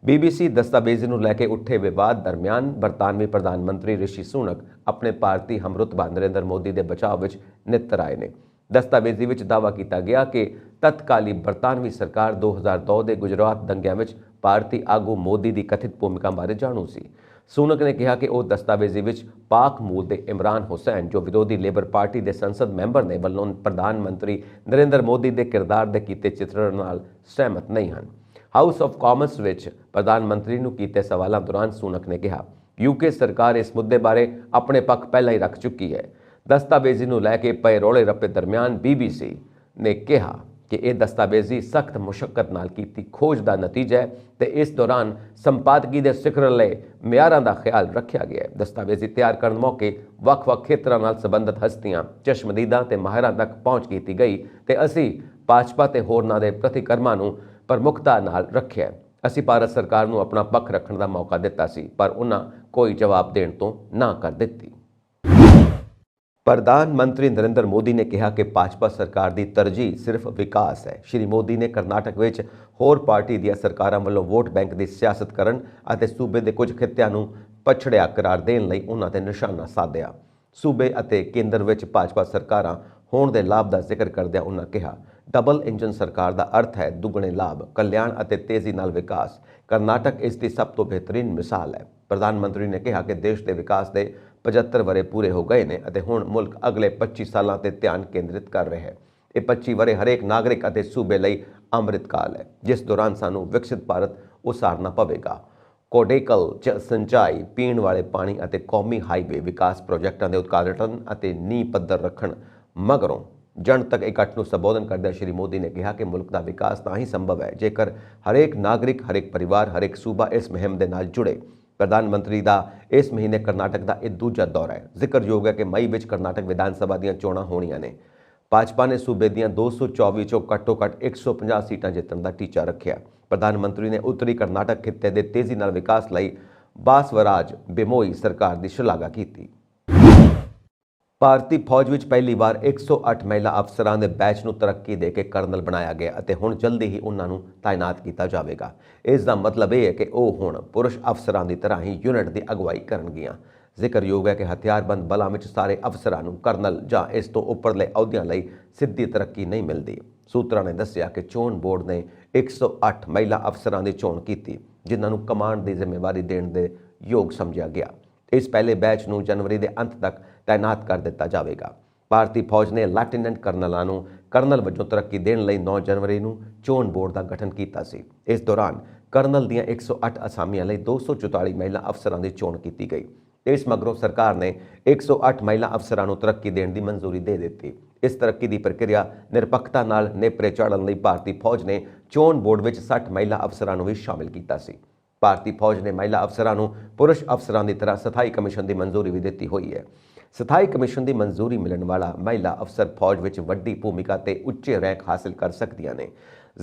Speaker 1: BBC ਦਸਤਾਵੇਜ਼ੀ ਨੂੰ ਲੈ ਕੇ ਉੱਠੇ ਵਿਵਾਦ ਦਰਮਿਆਨ ਬਰਤਾਨਵੀ ਪ੍ਰਧਾਨ ਮੰਤਰੀ ਰਿਸ਼ੀ ਸੁਨਕ ਆਪਣੇ ਭਾਰਤੀ ਹਮਰੁਤਬਾ ਨਰਿੰਦਰ ਮੋਦੀ ਦੇ ਬਚਾਅ ਵਿੱਚ ਨਿੱਤਰ ਆਏ ਨੇ। ਦਸਤਾਵੇਜ਼ੀ ਵਿੱਚ ਦਾਅਵਾ ਕੀਤਾ ਗਿਆ ਕਿ ਤਤਕਾਲੀ ਬਰਤਾਨਵੀ ਸਰਕਾਰ 2002 ਦੇ ਗੁਜਰਾਤ ਦੰਗਿਆਂ ਵਿੱਚ ਭਾਰਤੀ ਆਗੂ ਮੋਦੀ ਦੀ ਕਥਿਤ ਭੂਮਿਕਾ ਬਾਰੇ ਜਾਣੂ ਸੀ। ਸੁਨਕ ਨੇ ਕਿਹਾ ਕਿ ਉਹ ਦਸਤਾਵੇਜ਼ੀ ਵਿੱਚ ਪਾਕ ਮੂਲ ਦੇ ਇਮਰਾਨ ਹੁਸੈਨ ਜੋ ਵਿਰੋਧੀ ਲੇਬਰ ਪਾਰਟੀ ਦੇ ਸੰਸਦ ਮੈਂਬਰ ਨੇ ਵੱਲੋਂ ਪ੍ਰਧਾਨ ਮੰਤਰੀ ਨਰਿੰਦਰ ਮੋਦੀ ਦੇ ਕਿਰਦਾਰ ਦੇ ਕੀਤੇ ਚਿੱਤਰਣ ਨਾਲ ਸਹਿਮਤ ਨਹੀਂ ਹਨ। ਹਾਊਸ ਆਫ ਕਾਮਰਸ ਵਿੱਚ ਪ੍ਰਧਾਨ ਮੰਤਰੀ ਨੂੰ ਕੀਤੇ ਸਵਾਲਾਂ ਦੌਰਾਨ ਸੁਨਕ ਨੇ ਕਿਹਾ, UK ਸਰਕਾਰ ਇਸ ਮੁੱਦੇ ਬਾਰੇ ਆਪਣੇ ਪੱਖ ਪਹਿਲਾਂ ਹੀ ਰੱਖ ਚੁੱਕੀ ਹੈ। ਦਸਤਾਵੇਜ਼ੀ ਨੂੰ ਲੈ ਕੇ ਪਏ ਰੌਲੇ ਰੱਪੇ ਦਰਮਿਆਨ BBC ਨੇ ਕਿਹਾ ਕਿ ਇਹ ਦਸਤਾਵੇਜ਼ੀ ਸਖਤ ਮੁਸ਼ੱਕਤ ਨਾਲ ਕੀਤੀ ਖੋਜ ਦਾ ਨਤੀਜਾ ਹੈ ਤੇ ਇਸ ਦੌਰਾਨ ਸੰਪਾਦਕੀ ਦੇ ਸਿਖਰਲੇ ਮਿਆਰਾਂ ਦਾ ਖਿਆਲ ਰੱਖਿਆ ਗਿਆ ਹੈ। ਦਸਤਾਵੇਜ਼ੀ ਤਿਆਰ ਕਰਨ ਮੌਕੇ ਵੱਖ-ਵੱਖ ਖੇਤਰਾਂ ਨਾਲ ਸੰਬੰਧਿਤ ਹਸਤੀਆਂ, ਚਸ਼ਮਦੀਦਾਂ ਤੇ ਮਾਹਿਰਾਂ ਤੱਕ ਪਹੁੰਚ ਕੀਤੀ ਗਈ ਤੇ ਅਸੀਂ ਭਾਜਪਾ ਤੇ ਹੋਰਨਾਂ ਦੇ ਪ੍ਰਤੀਕਰਮਾਂ ਨੂੰ ਪ੍ਰਮੁੱਖਤਾ ਨਾਲ ਰੱਖਿਆ। ਅਸੀਂ ਭਾਰਤ ਸਰਕਾਰ ਨੂੰ ਆਪਣਾ ਪੱਖ ਰੱਖਣ ਦਾ ਮੌਕਾ ਦਿੱਤਾ ਸੀ ਪਰ ਉਹਨਾਂ ਕੋਈ ਜਵਾਬ ਦੇਣ ਤੋਂ ਨਾ ਕਰ ਦਿੱਤੀ। ਪ੍ਰਧਾਨ ਮੰਤਰੀ ਨਰਿੰਦਰ ਮੋਦੀ ਨੇ ਕਿਹਾ ਕਿ ਭਾਜਪਾ ਸਰਕਾਰ ਦੀ ਤਰਜੀਹ ਸਿਰਫ ਵਿਕਾਸ ਹੈ। ਸ਼੍ਰੀ ਮੋਦੀ ਨੇ ਕਰਨਾਟਕ ਵਿੱਚ ਹੋਰ ਪਾਰਟੀ ਦੀਆਂ ਸਰਕਾਰਾਂ ਵੱਲੋਂ ਵੋਟ ਬੈਂਕ ਦੀ ਸਿਆਸਤ ਕਰਨ ਅਤੇ ਸੂਬੇ ਦੇ ਕੁਝ ਖਿੱਤਿਆਂ ਨੂੰ ਪਛੜਿਆ ਕਰਾਰ ਦੇਣ ਲਈ ਉਹਨਾਂ ਤੇ ਨਿਸ਼ਾਨਾ ਸਾਧਿਆ। ਸੂਬੇ ਅਤੇ ਕੇਂਦਰ ਵਿੱਚ ਭਾਜਪਾ ਸਰਕਾਰਾਂ ਹੋਣ ਦੇ ਲਾਭ ਦਾ ਜ਼ਿਕਰ ਕਰਦਿਆਂ ਉਹਨਾਂ ਕਿਹਾ, ਡਬਲ ਇੰਜਨ ਸਰਕਾਰ ਦਾ ਅਰਥ ਹੈ ਦੁੱਗਣੇ ਲਾਭ, ਕਲਿਆਣ ਅਤੇ ਤੇਜ਼ੀ ਨਾਲ ਵਿਕਾਸ। ਕਰਨਾਟਕ ਇਸ ਦੀ ਸਭ ਤੋਂ ਬਿਹਤਰੀਨ ਮਿਸਾਲ ਹੈ। ਪ੍ਰਧਾਨ ਮੰਤਰੀ ਨੇ ਕਿਹਾ ਕਿ ਦੇਸ਼ ਦੇ ਵਿਕਾਸ ਦੇ 75 ਵਰ੍ਹੇ ਪੂਰੇ ਹੋ ਗਏ ਨੇ ਅਤੇ ਹੁਣ ਮੁਲਕ ਅਗਲੇ 25 ਸਾਲਾਂ ਤੇ ਧਿਆਨ ਕੇਂਦਰਿਤ ਕਰ ਰਿਹਾ ਹੈ। ਇਹ 25 ਵਰ੍ਹੇ ਹਰੇਕ ਨਾਗਰਿਕ ਅਤੇ ਸੂਬੇ ਲਈ ਅੰਮ੍ਰਿਤ ਕਾਲ ਹੈ, ਜਿਸ ਦੌਰਾਨ ਸਾਨੂੰ ਵਿਕਸਿਤ ਭਾਰਤ ਉਸਾਰਨਾ ਪਵੇਗਾ। ਕੋਡੇਕਲ 'ਚ ਸਿੰਚਾਈ, ਪੀਣ ਵਾਲੇ ਪਾਣੀ ਅਤੇ ਕੌਮੀ ਹਾਈਵੇ ਵਿਕਾਸ ਪ੍ਰੋਜੈਕਟਾਂ ਦੇ ਉਦਘਾਟਨ ਅਤੇ ਨੀਂਹ ਪੱਥਰ ਰੱਖਣ ਮਗਰੋਂ ਜਨਤਕ ਇਕੱਠ ਨੂੰ ਸੰਬੋਧਨ ਕਰਦਿਆਂ ਸ਼੍ਰੀ ਮੋਦੀ ਨੇ ਕਿਹਾ ਕਿ ਮੁਲਕ ਦਾ ਵਿਕਾਸ ਤਾਂ ਹੀ ਸੰਭਵ ਹੈ ਜੇਕਰ ਹਰੇਕ ਨਾਗਰਿਕ, ਹਰੇਕ ਪਰਿਵਾਰ, ਹਰੇਕ ਸੂਬਾ ਇਸ ਮੁਹਿੰਮ ਦੇ ਨਾਲ ਜੁੜੇ। ਪ੍ਰਧਾਨ ਮੰਤਰੀ ਦਾ ਇਸ ਮਹੀਨੇ ਕਰਨਾਟਕ ਦਾ ਇਹ ਦੂਜਾ ਦੌਰਾ ਹੈ। ਜ਼ਿਕਰਯੋਗ ਹੈ ਕਿ ਮਈ ਵਿੱਚ ਕਰਨਾਟਕ ਵਿਧਾਨ ਸਭਾ ਦੀਆਂ ਚੋਣਾਂ ਹੋਣੀਆਂ ਨੇ। ਭਾਜਪਾ ਨੇ ਸੂਬੇ ਦੀਆਂ 224 ਚੋਂ ਘੱਟੋ-ਘੱਟ 150 ਸੀਟਾਂ ਜਿੱਤਣ ਦਾ ਟੀਚਾ ਰੱਖਿਆ। ਪ੍ਰਧਾਨ ਮੰਤਰੀ ਨੇ ਉੱਤਰੀ ਕਰਨਾਟਕ ਖਿੱਤੇ ਦੇ ਤੇਜ਼ੀ ਨਾਲ ਵਿਕਾਸ ਲਈ ਬਾਸਵਰਾਜ ਬਿਮੋਈ ਸਰਕਾਰ ਦੀ ਸ਼ਲਾਘਾ ਕੀਤੀ। ਭਾਰਤੀ ਫੌਜ ਵਿੱਚ ਪਹਿਲੀ ਵਾਰ 108 ਮਹਿਲਾ ਅਫਸਰਾਂ ਦੇ ਬੈਚ ਨੂੰ ਤਰੱਕੀ ਦੇ ਕੇ ਕਰਨਲ ਬਣਾਇਆ ਗਿਆ ਅਤੇ ਹੁਣ ਜਲਦੀ ਹੀ ਉਹਨਾਂ ਨੂੰ ਤਾਇਨਾਤ ਕੀਤਾ ਜਾਵੇਗਾ। ਇਸ ਦਾ ਮਤਲਬ ਇਹ ਹੈ ਕਿ ਉਹ ਹੁਣ ਪੁਰਸ਼ ਅਫਸਰਾਂ ਦੀ ਤਰ੍ਹਾਂ ਹੀ ਯੂਨਿਟ ਦੀ ਅਗਵਾਈ ਕਰਨਗੀਆਂ। ਜ਼ਿਕਰਯੋਗ ਹੈ ਕਿ ਹਥਿਆਰਬੰਦ ਬਲਾਂ ਵਿੱਚ ਸਾਰੇ ਅਫਸਰਾਂ ਨੂੰ ਕਰਨਲ ਜਾਂ ਇਸ ਤੋਂ ਉੱਪਰਲੇ ਅਹੁਦਿਆਂ ਲਈ ਸਿੱਧੀ ਤਰੱਕੀ ਨਹੀਂ ਮਿਲਦੀ। ਸੂਤਰਾਂ ਨੇ ਦੱਸਿਆ ਕਿ ਚੋਣ ਬੋਰਡ ਨੇ 108 ਮਹਿਲਾ ਅਫਸਰਾਂ ਦੀ ਚੋਣ ਕੀਤੀ, ਜਿਨ੍ਹਾਂ ਨੂੰ ਕਮਾਂਡ ਦੀ ਜ਼ਿੰਮੇਵਾਰੀ ਦੇਣ ਦੇ ਯੋਗ ਸਮਝਿਆ ਗਿਆ। ਇਸ ਪਹਿਲੇ ਬੈਚ ਨੂੰ ਜਨਵਰੀ ਦੇ ਅੰਤ ਤੱਕ ਤਾਇਨਾਤ ਕਰ ਦਿੱਤਾ ਜਾਵੇਗਾ। ਭਾਰਤੀ ਫੌਜ ਨੇ ਲੈਫਟੀਨੈਂਟ ਕਰਨਲਾਂ ਨੂੰ ਕਰਨਲ ਵਜੋਂ ਤਰੱਕੀ ਦੇਣ ਲਈ 9 ਜਨਵਰੀ ਨੂੰ ਚੋਣ ਬੋਰਡ ਦਾ ਗਠਨ ਕੀਤਾ ਸੀ। ਇਸ ਦੌਰਾਨ ਕਰਨਲ ਦੀਆਂ 108 ਅਸਾਮੀਆਂ ਲਈ 244 ਮਹਿਲਾ ਅਫਸਰਾਂ ਦੀ ਚੋਣ ਕੀਤੀ ਗਈ। ਇਸ ਮਗਰੋਂ ਸਰਕਾਰ ਨੇ 108 ਮਹਿਲਾ ਅਫਸਰਾਂ ਨੂੰ ਤਰੱਕੀ ਦੇਣ ਦੀ ਮਨਜ਼ੂਰੀ ਦੇ ਦਿੱਤੀ। ਇਸ ਤਰੱਕੀ ਦੀ ਪ੍ਰਕਿਰਿਆ ਨਿਰਪੱਖਤਾ ਨਾਲ ਨੇਪਰੇ ਚਾੜ੍ਹਨ ਲਈ ਭਾਰਤੀ ਫੌਜ ਨੇ ਚੋਣ ਬੋਰਡ ਵਿੱਚ 60 ਮਹਿਲਾ ਅਫਸਰਾਂ ਨੂੰ ਵੀ ਸ਼ਾਮਿਲ ਕੀਤਾ ਸੀ। ਭਾਰਤੀ ਫੌਜ ਨੇ ਮਹਿਲਾ ਅਫਸਰਾਂ ਨੂੰ ਪੁਰਸ਼ ਅਫਸਰਾਂ ਦੀ ਤਰ੍ਹਾਂ ਸਥਾਈ ਕਮਿਸ਼ਨ ਦੀ ਮਨਜ਼ੂਰੀ ਵੀ ਦਿੱਤੀ ਹੋਈ ਹੈ। ਸਥਾਈ ਕਮਿਸ਼ਨ ਦੀ ਮਨਜ਼ੂਰੀ ਮਿਲਣ ਵਾਲਾ ਮਹਿਲਾ ਅਫਸਰ ਫੌਜ ਵਿੱਚ ਵੱਡੀ ਭੂਮਿਕਾ ਤੇ ਉੱਚੇ ਰੈਂਕ ਹਾਸਲ ਕਰ ਸਕਦੀਆਂ ਨੇ।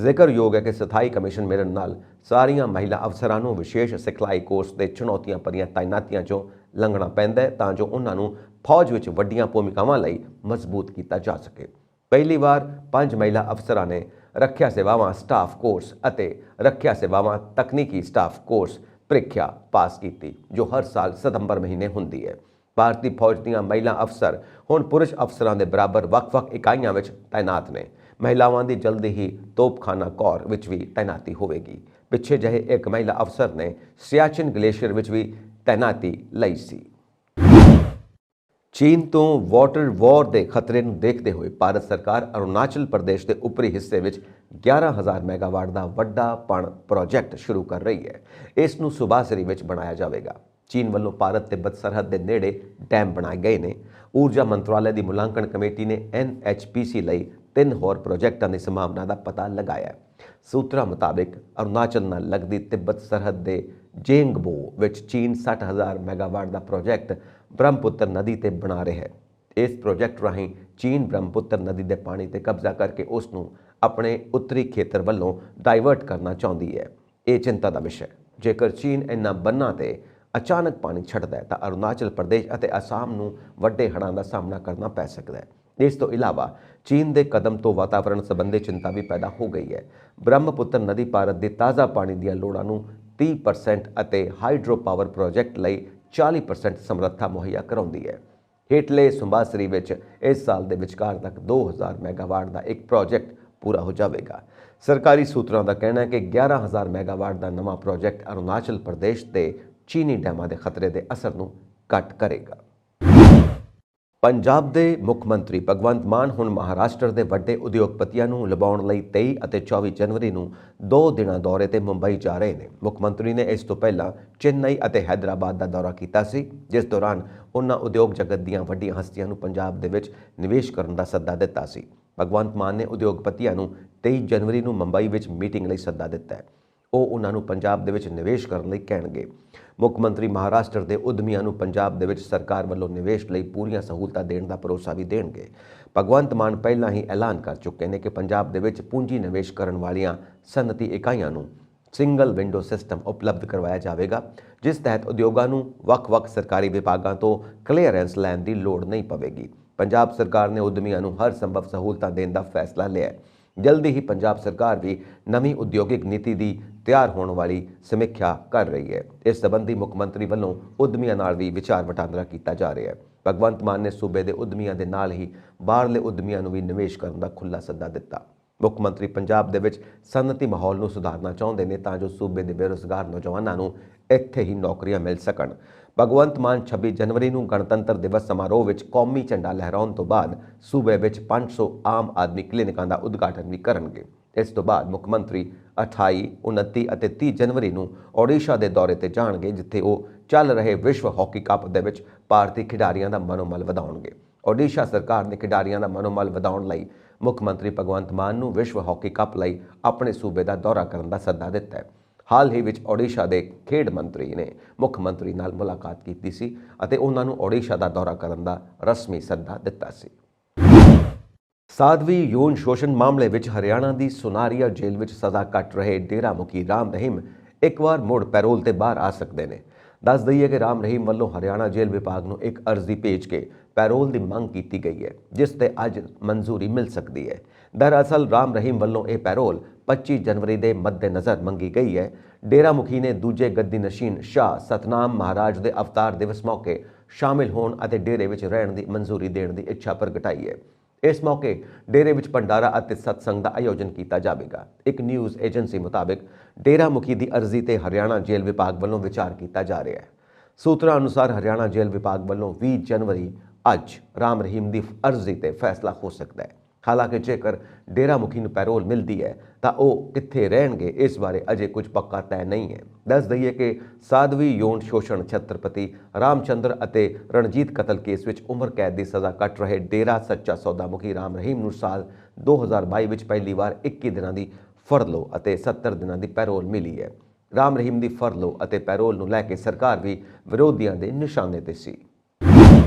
Speaker 1: ਜ਼ਿਕਰਯੋਗ ਹੈ ਕਿ ਸਥਾਈ ਕਮਿਸ਼ਨ ਮਿਲਣ ਨਾਲ ਸਾਰੀਆਂ ਮਹਿਲਾ ਅਫਸਰਾਂ ਨੂੰ ਵਿਸ਼ੇਸ਼ ਸਿਖਲਾਈ ਕੋਰਸ ਦੇ ਚੁਣੌਤੀਆਂ ਭਰੀਆਂ ਤਾਇਨਾਤੀਆਂ 'ਚੋਂ ਲੰਘਣਾ ਪੈਂਦਾ ਹੈ ਤਾਂ ਜੋ ਉਹਨਾਂ ਨੂੰ ਫੌਜ ਵਿੱਚ ਵੱਡੀਆਂ ਭੂਮਿਕਾਵਾਂ ਲਈ ਮਜ਼ਬੂਤ ਕੀਤਾ ਜਾ ਸਕੇ। ਪਹਿਲੀ ਵਾਰ 5 ਮਹਿਲਾ ਅਫਸਰਾਂ ਨੇ ਰੱਖਿਆ ਸੇਵਾਵਾਂ ਸਟਾਫ ਕੋਰਸ ਅਤੇ ਰੱਖਿਆ ਸੇਵਾਵਾਂ ਤਕਨੀਕੀ ਸਟਾਫ ਕੋਰਸ ਪ੍ਰੀਖਿਆ ਪਾਸ ਕੀਤੀ, ਜੋ ਹਰ ਸਾਲ ਸਤੰਬਰ ਮਹੀਨੇ ਹੁੰਦੀ ਹੈ। ਭਾਰਤੀ ਫੌਜ ਦੀਆਂ ਮਹਿਲਾ ਅਫਸਰ ਹੁਣ ਪੁਰਸ਼ ਅਫਸਰਾਂ ਦੇ ਬਰਾਬਰ ਵੱਖ-ਵੱਖ ਇਕਾਈਆਂ ਵਿੱਚ ਤਾਇਨਾਤ ਨੇ। ਮਹਿਲਾਵਾਂ ਦੀ ਜਲਦੀ ਹੀ ਤੋਪਖਾਨਾ ਕੌਰ ਵਿੱਚ ਵੀ ਤਾਇਨਾਤੀ ਹੋਵੇਗੀ। ਪਿੱਛੇ ਜਿਹੇ ਇੱਕ ਮਹਿਲਾ ਅਫਸਰ ਨੇ ਸਿਆਚਿਨ ਗਲੇਸ਼ੀਅਰ ਵਿੱਚ ਵੀ ਤਾਇਨਾਤੀ ਲਈ ਸੀ। ਚੀਨ ਤੋਂ ਵਾਟਰ ਵਾਰ ਦੇ ਖਤਰੇ ਨੂੰ ਦੇਖਦੇ ਹੋਏ ਭਾਰਤ ਸਰਕਾਰ ਅਰੁਣਾਚਲ ਪ੍ਰਦੇਸ਼ ਦੇ ਉੱਪਰੀ ਹਿੱਸੇ ਵਿੱਚ 11,000 ਮੈਗਾਵਾਟ ਦਾ ਵੱਡਾ ਪਣ ਪ੍ਰੋਜੈਕਟ ਸ਼ੁਰੂ ਕਰ ਰਹੀ ਹੈ। ਇਸ ਨੂੰ ਸੁਬਾਸਰੀ ਵਿੱਚ ਬਣਾਇਆ ਜਾਵੇਗਾ। ਚੀਨ ਵੱਲੋਂ ਭਾਰਤ ਤਿੱਬਤ ਸਰਹੱਦ ਦੇ ਨੇੜੇ ਡੈਮ ਬਣਾਏ ਗਏ ਨੇ। ਊਰਜਾ ਮੰਤਰਾਲੇ ਦੀ ਮੁਲਾਂਕਣ ਕਮੇਟੀ ਨੇ NHPC ਲਈ 3 ਹੋਰ ਪ੍ਰੋਜੈਕਟਾਂ ਦੀ ਸੰਭਾਵਨਾ ਦਾ ਪਤਾ ਲਗਾਇਆ। ਸੂਤਰਾਂ ਮੁਤਾਬਿਕ ਅਰੁਣਾਚਲ ਨਾਲ ਲੱਗਦੀ ਤਿੱਬਤ ਸਰਹੱਦ ਦੇ ਜੇਂਗਬੋ ਵਿੱਚ ਚੀਨ 60,000 ਮੈਗਾਵਾਟ ਦਾ ਪ੍ਰੋਜੈਕਟ ਬ੍ਰਹਮਪੁੱਤਰ ਨਦੀ ਤੇ ਬਣਾ ਰਿਹਾ ਹੈ। ਇਸ ਪ੍ਰੋਜੈਕਟ ਰਾਹੀਂ ਚੀਨ ਬ੍ਰਹਮਪੁੱਤਰ ਨਦੀ ਦੇ ਪਾਣੀ ਤੇ ਕਬਜ਼ਾ ਕਰਕੇ ਉਸ ਨੂੰ ਆਪਣੇ ਉੱਤਰੀ ਖੇਤਰ ਵੱਲੋਂ ਡਾਇਵਰਟ ਕਰਨਾ ਚਾਹੁੰਦੀ ਹੈ। ਇਹ ਚਿੰਤਾ ਦਾ ਵਿਸ਼ਾ ਹੈ। ਜੇਕਰ ਚੀਨ ਇਹਨਾਂ ਬੰਨਾਂ ਤੇ ਅਚਾਨਕ ਪਾਣੀ ਛੱਡਦਾ ਹੈ ਤਾਂ ਅਰੁਣਾਚਲ ਪ੍ਰਦੇਸ਼ ਅਤੇ ਅਸਾਮ ਨੂੰ ਵੱਡੇ ਹੜ੍ਹਾਂ ਦਾ ਸਾਹਮਣਾ ਕਰਨਾ ਪੈ ਸਕਦਾ ਹੈ। ਇਸ ਤੋਂ ਇਲਾਵਾ ਚੀਨ ਦੇ ਕਦਮ ਤੋਂ ਵਾਤਾਵਰਣ ਸੰਬੰਧੀ ਚਿੰਤਾ ਵੀ ਪੈਦਾ ਹੋ ਗਈ ਹੈ। ਬ੍ਰਹਮਪੁੱਤਰ ਨਦੀ ਭਾਰਤ ਦੀ ਤਾਜ਼ਾ ਪਾਣੀ ਦੀਆਂ ਲੋੜਾਂ ਨੂੰ 30% ਅਤੇ ਹਾਈਡਰੋ ਪਾਵਰ ਪ੍ਰੋਜੈਕਟ ਲਈ 40% ਸਮਰੱਥਾ ਮੁਹੱਈਆ ਕਰਾਉਂਦੀ ਹੈ। ਹੇਠਲੇ ਸੁਬਾਸਰੀ ਵਿੱਚ ਇਸ ਸਾਲ ਦੇ ਵਿਚਕਾਰ ਤੱਕ 2,000 ਮੈਗਾਵਾਟ ਦਾ ਇੱਕ ਪ੍ਰੋਜੈਕਟ ਪੂਰਾ ਹੋ ਜਾਵੇਗਾ। ਸਰਕਾਰੀ ਸੂਤਰਾਂ ਦਾ ਕਹਿਣਾ ਹੈ ਕਿ 11,000 ਮੈਗਾਵਾਟ ਦਾ ਨਵਾਂ ਪ੍ਰੋਜੈਕਟ ਅਰੁਣਾਚਲ ਪ੍ਰਦੇਸ਼ ਤੇ ਚੀਨੀ ਡੈਮਾਂ ਦੇ ਖਤਰੇ ਦੇ ਅਸਰ ਨੂੰ ਘੱਟ ਕਰੇਗਾ। ਪੰਜਾਬ ਦੇ ਮੁੱਖ ਮੰਤਰੀ ਭਗਵੰਤ ਮਾਨ ਹੁਣ ਮਹਾਰਾਸ਼ਟਰ ਦੇ ਵੱਡੇ ਉਦਯੋਗਪਤੀਆਂ ਨੂੰ ਲੁਭਾਉਣ ਲਈ 23 ਅਤੇ 24 ਜਨਵਰੀ ਨੂੰ 2 ਦਿਨਾਂ ਦੌਰੇ ਤੇ ਮੁੰਬਈ ਜਾ ਰਹੇ ਨੇ। ਮੁੱਖ ਮੰਤਰੀ ਨੇ ਇਸ ਤੋਂ ਪਹਿਲਾਂ ਚੇਨਈ ਅਤੇ ਹੈਦਰਾਬਾਦ ਦਾ ਦੌਰਾ ਕੀਤਾ ਸੀ, ਜਿਸ ਦੌਰਾਨ ਉਹਨਾਂ ਉਦਯੋਗ ਜਗਤ ਦੀਆਂ ਵੱਡੀਆਂ ਹਸਤੀਆਂ ਨੂੰ ਪੰਜਾਬ ਦੇ ਵਿੱਚ ਨਿਵੇਸ਼ ਕਰਨ ਦਾ ਸੱਦਾ ਦਿੱਤਾ ਸੀ। ਭਗਵੰਤ ਮਾਨ ਨੇ ਉਦਯੋਗਪਤੀਆਂ ਨੂੰ 23 ਜਨਵਰੀ ਨੂੰ ਮੁੰਬਈ ਵਿੱਚ ਮੀਟਿੰਗ ਲਈ ਸੱਦਾ ਦਿੱਤਾ ਹੈ। ਉਹ ਉਹਨਾਂ ਨੂੰ ਪੰਜਾਬ ਦੇ ਵਿੱਚ ਨਿਵੇਸ਼ ਕਰਨ ਲਈ ਕਹਿਣਗੇ। ਮੁੱਖ ਮੰਤਰੀ ਮਹਾਰਾਸ਼ਟਰ ਦੇ ਉਦਮੀਆਂ ਨੂੰ ਪੰਜਾਬ ਦੇ ਵਿੱਚ ਸਰਕਾਰ ਵੱਲੋਂ ਨਿਵੇਸ਼ ਲਈ ਪੂਰੀਆਂ ਸਹੂਲਤਾਂ ਦੇਣ ਦਾ ਭਰੋਸਾ ਵੀ ਦੇਣਗੇ। ਭਗਵੰਤ ਮਾਨ ਪਹਿਲਾਂ ਹੀ ਐਲਾਨ ਕਰ ਚੁੱਕੇ ਨੇ ਕਿ ਪੰਜਾਬ ਦੇ ਵਿੱਚ ਪੂੰਜੀ ਨਿਵੇਸ਼ ਕਰਨ ਵਾਲੀਆਂ ਸਨਅਤੀ ਇਕਾਈਆਂ ਨੂੰ ਸਿੰਗਲ ਵਿੰਡੋ ਸਿਸਟਮ ਉਪਲਬਧ ਕਰਵਾਇਆ ਜਾਵੇਗਾ, ਜਿਸ ਤਹਿਤ ਉਦਯੋਗਾਂ ਨੂੰ ਵੱਖ-ਵੱਖ ਸਰਕਾਰੀ ਵਿਭਾਗਾਂ ਤੋਂ ਕਲੀਅਰੈਂਸ ਲੈਣ ਦੀ ਲੋੜ ਨਹੀਂ ਪਵੇਗੀ। ਪੰਜਾਬ ਸਰਕਾਰ ਨੇ ਉਦਮੀਆਂ ਨੂੰ ਹਰ ਸੰਭਵ ਸਹੂਲਤਾਂ ਦੇਣ ਦਾ ਫੈਸਲਾ ਲਿਆ ਹੈ। ਜਲਦੀ ਹੀ ਪੰਜਾਬ ਸਰਕਾਰ ਵੀ ਨਵੀਂ ਉਦਯੋਗਿਕ ਨੀਤੀ ਦੀ ਤਿਆਰ ਹੋਣ ਵਾਲੀ ਸਮੀਖਿਆ ਕਰ ਰਹੀ ਹੈ। ਇਸ ਸੰਬੰਧੀ ਮੁੱਖ ਮੰਤਰੀ ਵੱਲੋਂ ਉਦਮੀਆਂ ਨਾਲ ਵੀ ਵਿਚਾਰ ਵਟਾਂਦਰਾ ਕੀਤਾ ਜਾ ਰਿਹਾ ਹੈ। ਭਗਵੰਤ ਮਾਨ ਨੇ ਸੂਬੇ ਦੇ ਉਦਮੀਆਂ ਦੇ ਨਾਲ ਹੀ ਬਾਹਰਲੇ ਉਦਮੀਆਂ ਨੂੰ ਵੀ ਨਿਵੇਸ਼ ਕਰਨ ਦਾ ਖੁੱਲ੍ਹਾ ਸੱਦਾ ਦਿੱਤਾ। ਮੁੱਖ ਮੰਤਰੀ ਪੰਜਾਬ ਦੇ ਵਿੱਚ ਸਨਅਤੀ ਮਾਹੌਲ ਨੂੰ ਸੁਧਾਰਨਾ ਚਾਹੁੰਦੇ ਨੇ ਤਾਂ ਜੋ ਸੂਬੇ ਦੇ ਬੇਰੁਜ਼ਗਾਰ ਨੌਜਵਾਨਾਂ ਨੂੰ ਇੱਥੇ ਹੀ ਨੌਕਰੀਆਂ ਮਿਲ ਸਕਣ। ਭਗਵੰਤ ਮਾਨ 26 ਜਨਵਰੀ ਨੂੰ ਗਣਤੰਤਰ ਦਿਵਸ ਸਮਾਰੋਹ ਵਿੱਚ ਕੌਮੀ ਝੰਡਾ ਲਹਿਰਾਉਣ ਤੋਂ ਬਾਅਦ ਸੂਬੇ ਵਿੱਚ 500 ਆਮ ਆਦਮੀ ਕਲੀਨਿਕਾਂ ਦਾ ਉਦਘਾਟਨ ਵੀ ਕਰਨਗੇ। ਇਸ ਤੋਂ ਬਾਅਦ ਮੁੱਖ ਮੰਤਰੀ 28, 29 ਅਤੇ 30 ਜਨਵਰੀ ਨੂੰ ਓਡੀਸ਼ਾ ਦੇ ਦੌਰੇ ਤੇ ਜਾਣਗੇ, ਜਿੱਥੇ ਉਹ ਚੱਲ ਰਹੇ ਵਿਸ਼ਵ ਹਾਕੀ ਕੱਪ ਦੇ ਵਿੱਚ ਭਾਰਤੀ ਖਿਡਾਰੀਆਂ ਦਾ ਮਨੋਬਲ ਵਧਾਉਣਗੇ। ਓਡੀਸ਼ਾ ਸਰਕਾਰ ਨੇ ਖਿਡਾਰੀਆਂ ਦਾ ਮਨੋਬਲ ਵਧਾਉਣ ਲਈ ਮੁੱਖ ਮੰਤਰੀ ਭਗਵੰਤ ਮਾਨ ਨੂੰ ਵਿਸ਼ਵ ਹਾਕੀ ਕੱਪ ਲਈ ਆਪਣੇ ਸੂਬੇ ਦਾ ਦੌਰਾ ਕਰਨ ਦਾ ਸੱਦਾ ਦਿੱਤਾ ਹੈ। ਹਾਲ ਹੀ ਵਿੱਚ ਓਡੀਸ਼ਾ ਦੇ ਖੇਡ ਮੰਤਰੀ ਨੇ ਮੁੱਖ ਮੰਤਰੀ ਨਾਲ ਮੁਲਾਕਾਤ ਕੀਤੀ ਸੀ ਅਤੇ ਉਹਨਾਂ ਨੂੰ ਓਡੀਸ਼ਾ ਦਾ ਦੌਰਾ ਕਰਨ ਦਾ ਰਸਮੀ ਸੱਦਾ ਦਿੱਤਾ ਸੀ। ਸਾਧਵੀ ਯੌਨ ਸ਼ੋਸ਼ਣ ਮਾਮਲੇ ਵਿੱਚ ਹਰਿਆਣਾ ਦੀ ਸੁਨਾਰੀਆ ਜੇਲ੍ਹ ਵਿੱਚ ਸਜ਼ਾ ਕੱਟ ਰਹੇ ਡੇਰਾ ਮੁਖੀ ਰਾਮ ਰਹੀਮ ਇੱਕ ਵਾਰ ਮੁੜ ਪੈਰੋਲ ਤੇ ਬਾਹਰ ਆ ਸਕਦੇ ਨੇ। ਦੱਸ ਦਈਏ ਕਿ ਰਾਮ ਰਹੀਮ ਵੱਲੋਂ ਹਰਿਆਣਾ ਜੇਲ੍ਹ ਵਿਭਾਗ ਨੂੰ ਇੱਕ ਅਰਜ਼ੀ ਭੇਜ ਕੇ ਪੈਰੋਲ ਦੀ ਮੰਗ ਕੀਤੀ ਗਈ ਹੈ, ਜਿਸ ਤੇ ਅੱਜ ਮਨਜ਼ੂਰੀ ਮਿਲ ਸਕਦੀ ਹੈ। ਦਰਅਸਲ ਰਾਮ ਰਹੀਮ ਵੱਲੋਂ ਇਹ ਪੈਰੋਲ 25 ਜਨਵਰੀ ਦੇ ਮੱਦੇਨਜ਼ਰ ਮੰਗੀ ਗਈ ਹੈ। ਡੇਰਾ ਮੁਖੀ ਨੇ ਦੂਜੇ ਗੱਦੀ ਨਸ਼ੀਨ ਸ਼ਾਹ ਸਤਨਾਮ ਮਹਾਰਾਜ ਦੇ ਅਵਤਾਰ ਦਿਵਸ ਮੌਕੇ ਸ਼ਾਮਿਲ ਹੋਣ ਅਤੇ ਡੇਰੇ ਵਿੱਚ ਰਹਿਣ ਦੀ ਮਨਜ਼ੂਰੀ ਦੇਣ ਦੀ ਇੱਛਾ ਪ੍ਰਗਟਾਈ ਹੈ। ਇਸ ਮੌਕੇ ਡੇਰੇ ਵਿੱਚ ਭੰਡਾਰਾ ਅਤੇ ਸਤਸੰਗ ਦਾ ਆਯੋਜਨ ਕੀਤਾ ਜਾਵੇਗਾ। ਇੱਕ ਨਿਊਜ਼ ਏਜੰਸੀ ਮੁਤਾਬਕ ਡੇਰਾ ਮੁਖੀ ਦੀ ਅਰਜ਼ੀ ਤੇ ਹਰਿਆਣਾ ਜੇਲ੍ਹ ਵਿਭਾਗ ਵੱਲੋਂ ਵਿਚਾਰ ਕੀਤਾ ਜਾ ਰਿਹਾ ਹੈ। ਸੂਤਰਾਂ ਅਨੁਸਾਰ ਹਰਿਆਣਾ ਜੇਲ੍ਹ ਵਿਭਾਗ ਵੱਲੋਂ 20 ਜਨਵਰੀ ਅੱਜ ਰਾਮ ਰਹੀਮ ਦੀ ਅਰਜ਼ੀ ਤੇ ਫੈਸਲਾ ਹੋ ਸਕਦਾ ਹੈ। ਹਾਲਾਂਕਿ ਜੇਕਰ ਡੇਰਾ ਮੁਖੀ ਨੂੰ ਪੈਰੋਲ ਮਿਲਦੀ ਹੈ ਤਾਂ ਉਹ ਕਿੱਥੇ ਰਹਿਣਗੇ, ਇਸ ਬਾਰੇ ਅਜੇ ਕੁਝ ਪੱਕਾ ਤੈਅ ਨਹੀਂ ਹੈ। ਦੱਸ ਦਈਏ ਕਿ ਸਾਧਵੀ ਯੌਨ ਸ਼ੋਸ਼ਣ ਛਤਰਪਤੀ ਰਾਮਚੰਦਰ ਅਤੇ ਰਣਜੀਤ ਕਤਲ ਕੇਸ ਵਿੱਚ ਉਮਰ ਕੈਦ ਦੀ ਸਜ਼ਾ ਕੱਟ ਰਹੇ ਡੇਰਾ ਸੱਚਾ ਸੌਦਾ ਮੁਖੀ ਰਾਮ ਰਹੀਮ ਨੂੰ ਸਾਲ 2022 ਵਿੱਚ ਪਹਿਲੀ ਵਾਰ 21 ਦਿਨਾਂ ਦੀ ਫਰਲੋ ਅਤੇ 70 ਦਿਨਾਂ ਦੀ ਪੈਰੋਲ ਮਿਲੀ ਹੈ। ਰਾਮ ਰਹੀਮ ਦੀ ਫਰਲੋ ਅਤੇ ਪੈਰੋਲ ਨੂੰ ਲੈ ਕੇ ਸਰਕਾਰ ਵੀ ਵਿਰੋਧੀਆਂ ਦੇ ਨਿਸ਼ਾਨੇ ਤੇ ਸੀ।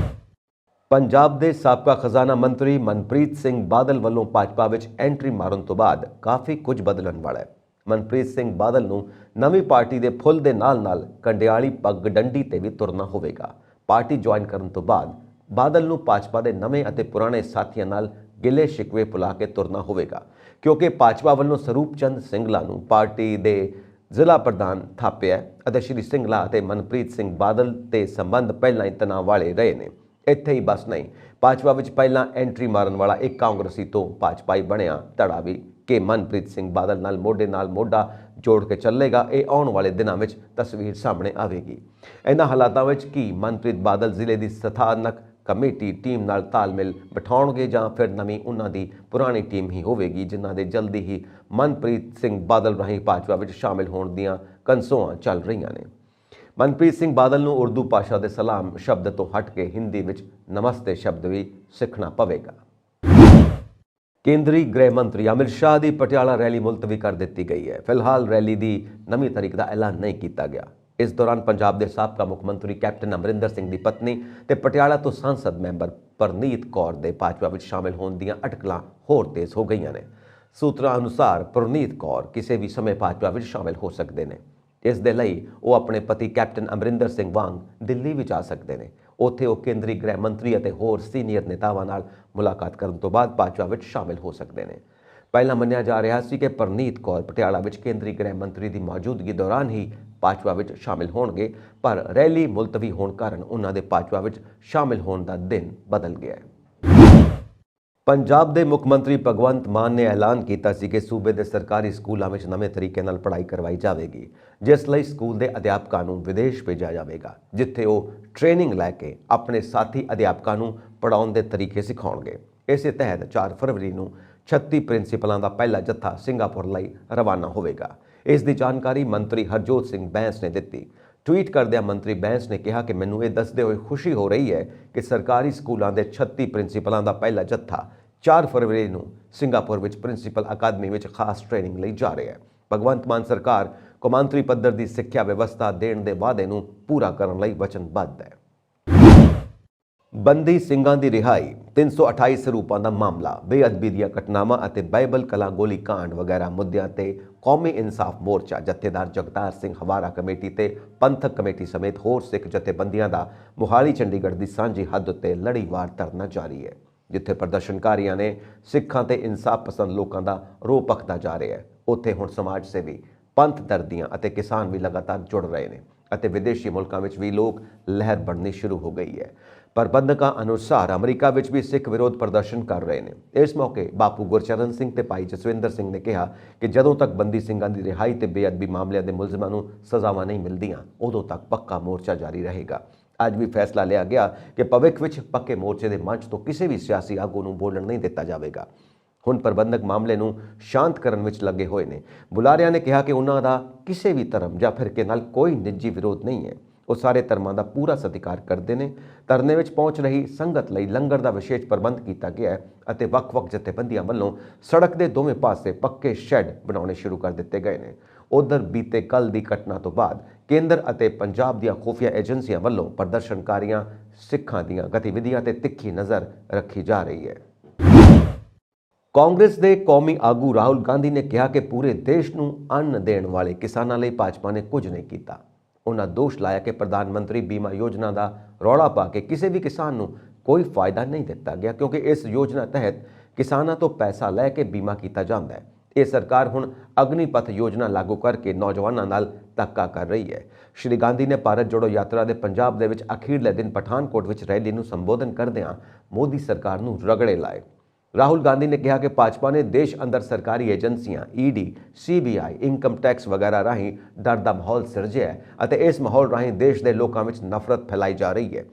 Speaker 1: ਪੰਜਾਬ ਦੇ ਸਾਬਕਾ ਖਜ਼ਾਨਾ ਮੰਤਰੀ ਮਨਪ੍ਰੀਤ ਸਿੰਘ ਬਾਦਲ ਵੱਲੋਂ ਭਾਜਪਾ ਵਿੱਚ ਐਂਟਰੀ ਮਾਰਨ ਤੋਂ ਬਾਅਦ ਕਾਫੀ ਕੁਝ ਬਦਲਣ ਵਾਲਾ ਹੈ। ਮਨਪ੍ਰੀਤ ਸਿੰਘ ਬਾਦਲ ਨੂੰ ਨਵੀਂ ਪਾਰਟੀ ਦੇ ਫੁੱਲ ਦੇ ਨਾਲ-ਨਾਲ ਕੰਡਿਆਲੀ ਪੱਗ ਡੰਡੀ ਤੇ ਵੀ ਤੁਰਨਾ ਹੋਵੇਗਾ। ਪਾਰਟੀ ਜੁਆਇਨ ਕਰਨ ਤੋਂ ਬਾਅਦ ਬਾਦਲ ਨੂੰ ਭਾਜਪਾ ਦੇ ਨਵੇਂ ਅਤੇ ਪੁਰਾਣੇ ਸਾਥੀਆਂ ਨਾਲ ਗਿਲੇ ਸ਼ਿਕਵੇ ਭੁਲਾ ਕੇ ਤੁਰਨਾ ਹੋਵੇਗਾ, ਕਿਉਂਕਿ ਭਾਜਪਾ ਵੱਲੋਂ ਸਰੂਪ ਚੰਦ ਸਿੰਗਲਾ ਨੂੰ ਪਾਰਟੀ ਦੇ ਜ਼ਿਲ੍ਹਾ ਪ੍ਰਧਾਨ ਥਾਪਿਆ ਅਤੇ ਸ਼੍ਰੀ ਸਿੰਗਲਾ ਅਤੇ ਮਨਪ੍ਰੀਤ ਸਿੰਘ ਬਾਦਲ ਦੇ ਸੰਬੰਧ ਪਹਿਲਾਂ ਹੀ ਤਣਾਅ ਵਾਲੇ ਰਹੇ ਨੇ। ਇੱਥੇ ਹੀ ਬਸ ਨਹੀਂ, ਭਾਜਪਾ ਵਿੱਚ ਪਹਿਲਾਂ ਐਂਟਰੀ ਮਾਰਨ ਵਾਲਾ ਇੱਕ ਕਾਂਗਰਸੀ ਤੋਂ ਭਾਜਪਾਈ ਬਣਿਆ ਧੜਾ ਵੀ ਕਿ ਮਨਪ੍ਰੀਤ ਸਿੰਘ ਬਾਦਲ ਨਾਲ ਮੋਢਾ ਜੋੜ ਕੇ ਚੱਲੇਗਾ। ਇਹ ਆਉਣ ਵਾਲੇ ਦਿਨਾਂ ਵਿੱਚ ਤਸਵੀਰ ਸਾਹਮਣੇ ਆਵੇਗੀ। ਇਹਨਾਂ ਹਾਲਾਤਾਂ ਵਿੱਚ ਕੀ ਮਨਪ੍ਰੀਤ ਬਾਦਲ ਜ਼ਿਲ੍ਹੇ ਦੀ ਸਥਾਨਕ ਕਮੇਟੀ ਟੀਮ ਨਾਲ ਤਾਲਮੇਲ ਬਿਠਾਉਣਗੇ ਜਾਂ ਫਿਰ ਨਵੀਂ ਉਹਨਾਂ ਦੀ ਪੁਰਾਣੀ ਟੀਮ ਹੀ ਹੋਵੇਗੀ, ਜਿਨ੍ਹਾਂ ਦੇ ਜਲਦੀ ਹੀ ਮਨਪ੍ਰੀਤ ਸਿੰਘ ਬਾਦਲ ਰਾਹੀਂ ਭਾਜਪਾ ਵਿੱਚ ਸ਼ਾਮਿਲ ਹੋਣ ਦੀਆਂ ਕਨਸੋਆਂ ਚੱਲ ਰਹੀਆਂ ਨੇ। ਮਨਪ੍ਰੀਤ ਸਿੰਘ ਬਾਦਲ ਨੂੰ ਉਰਦੂ ਭਾਸ਼ਾ ਦੇ ਸਲਾਮ ਸ਼ਬਦ ਤੋਂ ਹਟ ਕੇ ਹਿੰਦੀ ਵਿੱਚ ਨਮਸਤੇ ਸ਼ਬਦ ਵੀ ਸਿੱਖਣਾ ਪਵੇਗਾ। ਕੇਂਦਰੀ ਗ੍ਰਹਿ ਮੰਤਰੀ ਅਮਿਤ ਸ਼ਾਹ ਦੀ ਪਟਿਆਲਾ ਰੈਲੀ ਮੁਲਤਵੀ ਕਰ ਦਿੱਤੀ ਗਈ ਹੈ। ਫਿਲਹਾਲ ਰੈਲੀ ਦੀ ਨਵੀਂ ਤਾਰੀਖ ਦਾ ਐਲਾਨ ਨਹੀਂ ਕੀਤਾ ਗਿਆ। ਇਸ ਦੌਰਾਨ ਪੰਜਾਬ ਦੇ ਸਾਬਕਾ ਮੁੱਖ ਮੰਤਰੀ ਕੈਪਟਨ ਅਮਰਿੰਦਰ ਸਿੰਘ ਦੀ ਪਤਨੀ ਤੇ ਪਟਿਆਲਾ ਤੋਂ ਸੰਸਦ ਮੈਂਬਰ ਪ੍ਰਨੀਤ ਕੌਰ ਦੇ ਭਾਜਪਾ ਵਿੱਚ ਸ਼ਾਮਿਲ ਹੋਣ ਦੀਆਂ ਅਟਕਲਾਂ ਹੋਰ ਤੇਜ਼ ਹੋ ਗਈਆਂ ਨੇ। ਸੂਤਰਾਂ ਅਨੁਸਾਰ ਪ੍ਰਨੀਤ ਕੌਰ ਕਿਸੇ ਵੀ ਸਮੇਂ ਭਾਜਪਾ ਵਿੱਚ ਸ਼ਾਮਿਲ ਹੋ ਸਕਦੇ ਨੇ। ਇਸ ਦੇ ਲਈ ਉਹ ਆਪਣੇ ਪਤੀ ਕੈਪਟਨ ਅਮਰਿੰਦਰ ਸਿੰਘ ਵਾਂਗ ਦਿੱਲੀ ਵਿੱਚ ਆ ਸਕਦੇ ਨੇ। ਉੱਥੇ ਉਹ ਕੇਂਦਰੀ ਗ੍ਰਹਿ ਮੰਤਰੀ ਅਤੇ ਹੋਰ ਸੀਨੀਅਰ ਨੇਤਾਵਾਂ ਨਾਲ ਮੁਲਾਕਾਤ ਕਰਨ ਤੋਂ ਬਾਅਦ ਭਾਜਪਾ ਵਿੱਚ ਸ਼ਾਮਿਲ ਹੋ ਸਕਦੇ ਨੇ। ਪਹਿਲਾਂ ਮੰਨਿਆ ਜਾ ਰਿਹਾ ਸੀ ਕਿ ਪ੍ਰਨੀਤ ਕੌਰ ਪਟਿਆਲਾ ਵਿੱਚ ਕੇਂਦਰੀ ਗ੍ਰਹਿ ਮੰਤਰੀ ਦੀ ਮੌਜੂਦਗੀ ਦੌਰਾਨ ਹੀ ਭਾਜਪਾ ਵਿੱਚ ਸ਼ਾਮਿਲ ਹੋਣਗੇ, ਪਰ ਰੈਲੀ ਮੁਲਤਵੀ ਹੋਣ ਕਾਰਨ ਉਹਨਾਂ ਦੇ ਭਾਜਪਾ ਵਿੱਚ ਸ਼ਾਮਿਲ ਹੋਣ ਦਾ ਦਿਨ ਬਦਲ ਗਿਆ ਹੈ। ਪੰਜਾਬ ਦੇ ਮੁੱਖ ਮੰਤਰੀ ਭਗਵੰਤ ਮਾਨ ਨੇ ਐਲਾਨ ਕੀਤਾ ਸੀ ਕਿ ਸੂਬੇ ਦੇ ਸਰਕਾਰੀ ਸਕੂਲਾਂ ਵਿੱਚ ਨਵੇਂ ਤਰੀਕੇ ਨਾਲ ਪੜ੍ਹਾਈ ਕਰਵਾਈ ਜਾਵੇਗੀ, ਜਿਸ ਲਈ ਸਕੂਲ ਦੇ ਅਧਿਆਪਕਾਂ ਨੂੰ ਵਿਦੇਸ਼ ਭੇਜਿਆ ਜਾਵੇਗਾ, ਜਿੱਥੇ ਉਹ ਟ੍ਰੇਨਿੰਗ ਲੈ ਕੇ ਆਪਣੇ ਸਾਥੀ ਅਧਿਆਪਕਾਂ ਨੂੰ ਪੜ੍ਹਾਉਣ ਦੇ ਤਰੀਕੇ ਸਿਖਾਉਣਗੇ। ਇਸੇ ਤਹਿਤ 4 ਫਰਵਰੀ ਨੂੰ 36 ਪ੍ਰਿੰਸੀਪਲਾਂ ਦਾ ਪਹਿਲਾ ਜੱਥਾ ਸਿੰਗਾਪੁਰ ਲਈ ਰਵਾਨਾ ਹੋਵੇਗਾ। ਇਸ ਦੀ ਜਾਣਕਾਰੀ ਮੰਤਰੀ ਹਰਜੋਤ ਸਿੰਘ ਬੈਂਸ ਨੇ ਦਿੱਤੀ। ਟਵੀਟ ਕਰਦਿਆਂ ਮੰਤਰੀ ਬੈਂਸ ਨੇ ਕਿਹਾ ਕਿ ਮੈਨੂੰ ਇਹ ਦੱਸਦੇ ਹੋਏ ਖੁਸ਼ੀ ਹੋ ਰਹੀ ਹੈ ਕਿ ਸਰਕਾਰੀ ਸਕੂਲਾਂ ਦੇ 36 ਪ੍ਰਿੰਸੀਪਲਾਂ ਦਾ ਪਹਿਲਾ ਜੱਥਾ 4 ਫਰਵਰੀ ਨੂੰ ਸਿੰਗਾਪੁਰ ਵਿੱਚ ਪ੍ਰਿੰਸੀਪਲ ਅਕਾਦਮੀ ਵਿੱਚ ਖਾਸ ਟ੍ਰੇਨਿੰਗ ਲਈ ਜਾ ਰਿਹਾ ਹੈ। ਭਗਵੰਤ ਮਾਨ ਸਰਕਾਰ ਕੌਮਾਂਤਰੀ ਪੱਧਰ ਦੀ ਸਿੱਖਿਆ ਵਿਵਸਥਾ ਦੇਣ ਦੇ ਵਾਅਦੇ ਨੂੰ ਪੂਰਾ ਕਰਨ ਲਈ ਵਚਨਬੱਧ ਹੈ। ਬੰਦੀ ਸਿੰਘਾਂ ਦੀ ਰਿਹਾਈ, 328 ਸਰੂਪਾਂ ਦਾ ਮਾਮਲਾ, ਬੇਅਦਬੀ ਦੀਆਂ ਘਟਨਾਵਾਂ ਅਤੇ ਬਾਈਬਲ ਕਲਾਂ ਗੋਲੀ ਕਾਂਡ ਵਗੈਰਾ ਮੁੱਦਿਆਂ ਤੇ ਕੌਮੀ ਇਨਸਾਫ ਮੋਰਚਾ ਜਥੇਦਾਰ ਜਗਤਾਰ ਸਿੰਘ ਹਵਾਰਾ ਕਮੇਟੀ ਤੇ ਪੰਥਕ ਕਮੇਟੀ ਸਮੇਤ ਹੋਰ ਸਿੱਖ ਜਥੇਬੰਦੀਆਂ ਦਾ ਮੁਹਾਲੀ ਚੰਡੀਗੜ੍ਹ ਦੀ ਸਾਂਝੀ ਹੱਦ ਉੱਤੇ ਲੜੀਵਾਰ ਧਰਨਾ ਜਾਰੀ ਹੈ, ਜਿੱਥੇ ਪ੍ਰਦਰਸ਼ਨਕਾਰੀਆਂ ਨੇ ਸਿੱਖਾਂ ਤੇ ਇਨਸਾਫ ਪਸੰਦ ਲੋਕਾਂ ਦਾ ਰੋਹ ਭਖਦਾ ਜਾ ਰਿਹਾ ਹੈ। ਉੱਥੇ ਹੁਣ ਸਮਾਜ ਸੇਵੀ, ਪੰਥ ਦਰਦੀਆਂ ਅਤੇ ਕਿਸਾਨ ਵੀ ਲਗਾਤਾਰ ਜੁੜ ਰਹੇ ਨੇ ਅਤੇ ਵਿਦੇਸ਼ੀ ਮੁਲਕਾਂ ਵਿੱਚ ਵੀ ਲੋਕ ਲਹਿਰ ਬਣਨੀ ਸ਼ੁਰੂ ਹੋ ਗਈ ਹੈ। ਪ੍ਰਬੰਧਕਾਂ ਅਨੁਸਾਰ ਅਮਰੀਕਾ ਵਿੱਚ ਵੀ ਸਿੱਖ ਵਿਰੋਧ ਪ੍ਰਦਰਸ਼ਨ ਕਰ ਰਹੇ ਨੇ। ਇਸ ਮੌਕੇ ਬਾਪੂ ਗੁਰਚਰਨ ਸਿੰਘ ਤੇ ਭਾਈ ਜਸਵਿੰਦਰ ਸਿੰਘ ਨੇ ਕਿਹਾ ਕਿ ਜਦੋਂ ਤੱਕ ਬੰਦੀ ਸਿੰਘਾਂ ਦੀ ਰਿਹਾਈ ਤੇ ਬੇਅਦਬੀ ਮਾਮਲਿਆਂ ਦੇ ਮੁਲਜ਼ਮਾਂ ਨੂੰ ਸਜ਼ਾਵਾਂ ਨਹੀਂ ਮਿਲਦੀਆਂ, ਉਦੋਂ ਤੱਕ ਪੱਕਾ ਮੋਰਚਾ ਜਾਰੀ ਰਹੇਗਾ। ਅੱਜ ਵੀ ਫੈਸਲਾ ਲਿਆ ਗਿਆ ਕਿ ਭਵਿੱਖ ਵਿੱਚ ਪੱਕੇ ਮੋਰਚੇ ਦੇ ਮੰਚ ਤੋਂ ਕਿਸੇ ਵੀ ਸਿਆਸੀ ਆਗੂ ਨੂੰ ਬੋਲਣ ਨਹੀਂ ਦਿੱਤਾ ਜਾਵੇਗਾ। ਹੁਣ ਪ੍ਰਬੰਧਕ ਮਾਮਲੇ ਨੂੰ ਸ਼ਾਂਤ ਕਰਨ ਵਿੱਚ ਲੱਗੇ ਹੋਏ ਨੇ। ਬੁਲਾਰਿਆਂ ਨੇ ਕਿਹਾ ਕਿ ਉਹਨਾਂ ਦਾ ਕਿਸੇ ਵੀ ਧਰਮ ਜਾਂ ਫਿਰਕੇ ਨਾਲ ਕੋਈ ਨਿੱਜੀ ਵਿਰੋਧ ਨਹੀਂ ਹੈ। ਉਹ ਸਾਰੇ ਧਰਮਾਂ ਦਾ ਪੂਰਾ ਸਤਿਕਾਰ ਕਰਦੇ ਨੇ। ਧਰਨੇ ਵਿੱਚ ਪਹੁੰਚ ਰਹੀ ਸੰਗਤ ਲਈ ਲੰਗਰ ਦਾ ਵਿਸ਼ੇਸ਼ ਪ੍ਰਬੰਧ ਕੀਤਾ ਗਿਆ ਹੈ ਅਤੇ ਵੱਖ-ਵੱਖ ਜਥੇਬੰਦੀਆਂ ਵੱਲੋਂ ਸੜਕ ਦੇ ਦੋਵੇਂ ਪਾਸੇ ਪੱਕੇ ਸ਼ੈੱਡ ਬਣਾਉਣੇ ਸ਼ੁਰੂ ਕਰ ਦਿੱਤੇ ਗਏ ਨੇ। ਉਧਰ ਬੀਤੇ ਕੱਲ ਦੀ ਘਟਨਾ ਤੋਂ ਬਾਅਦ ਕੇਂਦਰ ਅਤੇ ਪੰਜਾਬ ਦੀਆਂ ਖੁਫੀਆ ਏਜੰਸੀਆਂ ਵੱਲੋਂ ਪ੍ਰਦਰਸ਼ਨਕਾਰੀਆਂ ਸਿੱਖਾਂ ਦੀਆਂ ਗਤੀਵਿਧੀਆਂ ਤੇ ਤਿੱਖੀ ਨਜ਼ਰ ਰੱਖੀ ਜਾ ਰਹੀ ਹੈ। ਕਾਂਗਰਸ ਦੇ ਕੌਮੀ ਆਗੂ ਰਾਹੁਲ ਗਾਂਧੀ ਨੇ ਕਿਹਾ ਕਿ ਪੂਰੇ ਦੇਸ਼ ਨੂੰ ਅੰਨ ਦੇਣ ਵਾਲੇ ਕਿਸਾਨਾਂ ਲਈ ਭਾਜਪਾ ਨੇ ਕੁਝ ਨਹੀਂ ਕੀਤਾ। ਉਹਨਾਂ ਦੋਸ਼ ਲਾਇਆ ਕਿ ਪ੍ਰਧਾਨ ਮੰਤਰੀ ਬੀਮਾ ਯੋਜਨਾ ਦਾ ਰੌਲਾ ਪਾ ਕੇ ਕਿਸੇ ਵੀ ਕਿਸਾਨ ਨੂੰ ਕੋਈ ਫਾਇਦਾ ਨਹੀਂ ਦਿੱਤਾ ਗਿਆ, ਕਿਉਂਕਿ ਇਸ ਯੋਜਨਾ ਤਹਿਤ ਕਿਸਾਨਾਂ ਤੋਂ ਪੈਸਾ ਲੈ ਕੇ ਬੀਮਾ ਕੀਤਾ ਜਾਂਦਾ ਹੈ। ਇਹ ਸਰਕਾਰ ਹੁਣ ਅਗਨੀਪਥ ਯੋਜਨਾ ਲਾਗੂ ਕਰਕੇ ਨੌਜਵਾਨਾਂ ਨਾਲ ਧੱਕਾ ਕਰ ਰਹੀ ਹੈ। ਸ਼੍ਰੀ ਗਾਂਧੀ ਨੇ ਭਾਰਤ ਜੋੜੋ ਯਾਤਰਾ ਦੇ ਪੰਜਾਬ ਦੇ ਵਿੱਚ ਅਖੀਰਲੇ ਦਿਨ ਪਠਾਨਕੋਟ ਵਿੱਚ ਰੈਲੀ ਨੂੰ ਸੰਬੋਧਨ ਕਰਦਿਆਂ ਮੋਦੀ ਸਰਕਾਰ ਨੂੰ ਰਗੜੇ ਲਾਏ। ਰਾਹੁਲ ਗਾਂਧੀ ਨੇ ਕਿਹਾ ਕਿ ਭਾਜਪਾ ਨੇ ਦੇਸ਼ ਅੰਦਰ ਸਰਕਾਰੀ ਏਜੰਸੀਆਂ ਈਡੀ, ਸੀਬੀਆਈ, ਇਨਕਮ ਟੈਕਸ ਵਗੈਰਾ ਰਾਹੀਂ ਡਰ ਦਾ ਮਾਹੌਲ ਸਿਰਜਿਆ ਹੈ ਅਤੇ ਇਸ ਮਾਹੌਲ ਰਾਹੀਂ ਦੇਸ਼ ਦੇ ਲੋਕਾਂ ਵਿੱਚ ਨਫ਼ਰਤ ਫੈਲਾਈ ਜਾ ਰਹੀ ਹੈ।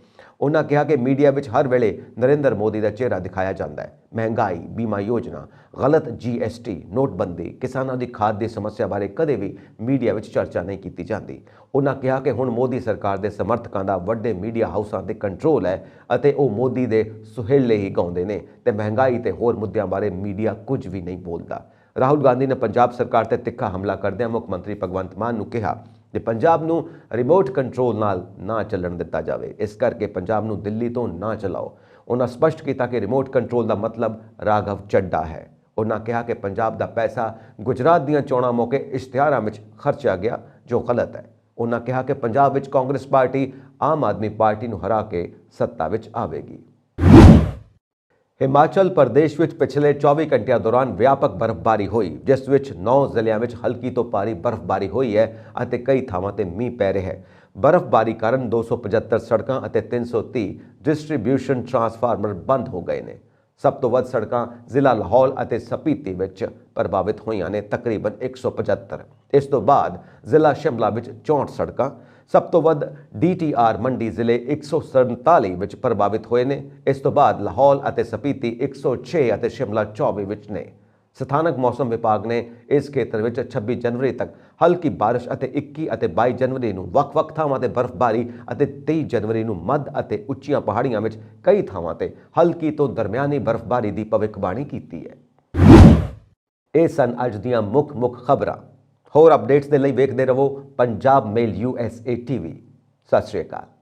Speaker 1: ਉਹਨਾਂ ਕਿਹਾ ਕਿ ਮੀਡੀਆ ਵਿੱਚ ਹਰ ਵੇਲੇ ਨਰਿੰਦਰ ਮੋਦੀ ਦਾ ਚਿਹਰਾ ਦਿਖਾਇਆ ਜਾਂਦਾ ਹੈ। ਮਹਿੰਗਾਈ, ਬੀਮਾ ਯੋਜਨਾ, ਗਲਤ GST, ਨੋਟਬੰਦੀ, ਕਿਸਾਨਾਂ ਦੀ ਖਾਦ ਦੀ ਸਮੱਸਿਆ ਬਾਰੇ ਕਦੇ ਵੀ ਮੀਡੀਆ ਵਿੱਚ ਚਰਚਾ ਨਹੀਂ ਕੀਤੀ ਜਾਂਦੀ। ਉਹਨਾਂ ਕਿਹਾ ਕਿ ਹੁਣ ਮੋਦੀ ਸਰਕਾਰ ਦੇ ਸਮਰਥਕਾਂ ਦਾ ਵੱਡੇ ਮੀਡੀਆ ਹਾਊਸਾਂ ਤੇ ਕੰਟਰੋਲ ਹੈ ਅਤੇ ਉਹ ਮੋਦੀ ਦੇ ਸੁਹੇਲੇ ਹੀ ਗਾਉਂਦੇ ਨੇ ਤੇ ਮਹਿੰਗਾਈ ਤੇ ਹੋਰ ਮੁੱਦਿਆਂ ਬਾਰੇ ਮੀਡੀਆ ਕੁਝ ਵੀ ਨਹੀਂ ਬੋਲਦਾ। ਰਾਹੁਲ ਗਾਂਧੀ ਨੇ ਪੰਜਾਬ ਸਰਕਾਰ ਤੇ ਤਿੱਖਾ ਹਮਲਾ ਕਰਦਿਆਂ ਮੁੱਖ ਮੰਤਰੀ ਭਗਵੰਤ ਮਾਨ ਨੂੰ ਕਿਹਾ ਕਿ ਪੰਜਾਬ ਨੂੰ ਰਿਮੋਟ ਕੰਟਰੋਲ ਨਾਲ ਨਾ ਚੱਲਣ ਦਿੱਤਾ ਜਾਵੇ, ਇਸ ਕਰਕੇ ਪੰਜਾਬ ਨੂੰ ਦਿੱਲੀ ਤੋਂ ਨਾ ਚਲਾਓ। ਉਹਨਾਂ ਸਪਸ਼ਟ ਕੀਤਾ ਕਿ ਰਿਮੋਟ ਕੰਟਰੋਲ ਦਾ ਮਤਲਬ ਰਾਘਵ ਚੱਡਾ ਹੈ। ਉਹਨਾਂ ਕਿਹਾ ਕਿ ਪੰਜਾਬ ਦਾ ਪੈਸਾ ਗੁਜਰਾਤ ਦੀਆਂ ਚੋਣਾਂ ਮੌਕੇ ਇਸ਼ਤਿਹਾਰਾਂ ਵਿੱਚ ਖਰਚਿਆ ਗਿਆ, ਜੋ ਗਲਤ ਹੈ। ਉਹਨਾਂ ਕਿਹਾ ਕਿ ਪੰਜਾਬ ਵਿੱਚ ਕਾਂਗਰਸ ਪਾਰਟੀ ਆਮ ਆਦਮੀ ਪਾਰਟੀ ਨੂੰ ਹਰਾ ਕੇ ਸੱਤਾ ਵਿੱਚ ਆਵੇਗੀ। ਹਿਮਾਚਲ ਪ੍ਰਦੇਸ਼ ਵਿੱਚ ਪਿਛਲੇ 24 ਘੰਟਿਆਂ ਦੌਰਾਨ ਵਿਆਪਕ ਬਰਫ਼ਬਾਰੀ ਹੋਈ, ਜਿਸ ਵਿੱਚ 9 ਜ਼ਿਲ੍ਹਿਆਂ ਵਿੱਚ ਹਲਕੀ ਤੋਂ ਭਾਰੀ ਬਰਫ਼ਬਾਰੀ ਹੋਈ ਹੈ ਅਤੇ ਕਈ ਥਾਵਾਂ ਤੇ ਮੀਂਹ ਪੈ ਰਿਹਾ ਹੈ। ਬਰਫ਼ਬਾਰੀ ਕਾਰਨ 275 ਸੜਕਾਂ ਅਤੇ 330 ਡਿਸਟ੍ਰੀਬਿਊਸ਼ਨ ਟਰਾਂਸਫਾਰਮਰ ਬੰਦ ਹੋ ਗਏ ਨੇ। ਸਭ ਤੋਂ ਵੱਧ ਸੜਕਾਂ ਜ਼ਿਲ੍ਹਾ ਲਾਹੌਲ ਅਤੇ ਸਪੀਤੀ ਵਿੱਚ ਪ੍ਰਭਾਵਿਤ ਹੋਈਆਂ ਨੇ, ਤਕਰੀਬਨ 175। ਇਸ ਤੋਂ ਬਾਅਦ ਜ਼ਿਲ੍ਹਾ ਸ਼ਿਮਲਾ ਵਿੱਚ 64 ਸੜਕਾਂ, ਸਭ ਤੋਂ ਵੱਧ DTR ਮੰਡੀ ਜ਼ਿਲ੍ਹੇ 147 ਵਿੱਚ ਪ੍ਰਭਾਵਿਤ ਹੋਏ ਨੇ। ਇਸ ਤੋਂ ਬਾਅਦ ਲਾਹੌਲ ਅਤੇ ਸਪੀਤੀ 106 ਅਤੇ ਸ਼ਿਮਲਾ 24 ਵਿੱਚ ਨੇ। ਸਥਾਨਕ ਮੌਸਮ ਵਿਭਾਗ ਨੇ ਇਸ ਖੇਤਰ ਵਿੱਚ 26 ਜਨਵਰੀ ਤੱਕ ਹਲਕੀ ਬਾਰਿਸ਼ ਅਤੇ 21 ਅਤੇ 22 ਜਨਵਰੀ ਨੂੰ ਵੱਖ-ਵੱਖ ਥਾਵਾਂ ਤੇ ਬਰਫ਼ਬਾਰੀ ਅਤੇ 23 ਜਨਵਰੀ ਨੂੰ ਮੱਧ ਅਤੇ ਉੱਚੀਆਂ ਪਹਾੜੀਆਂ ਵਿੱਚ ਕਈ ਥਾਵਾਂ ਤੇ ਹਲਕੀ ਤੋਂ ਦਰਮਿਆਨੀ ਬਰਫ਼ਬਾਰੀ ਦੀ ਭਵਿੱਖਬਾਣੀ ਕੀਤੀ ਹੈ। ਇਹ ਸਨ ਅੱਜ ਦੀਆਂ ਮੁੱਖ ਖਬਰਾਂ। ਹੋਰ ਅਪਡੇਟਸ ਦੇ ਲਈ ਵੇਖਦੇ ਰਹੋ ਪੰਜਾਬ ਮੇਲ USA TV। ਸਤਿ ਸ਼੍ਰੀ ਅਕਾਲ।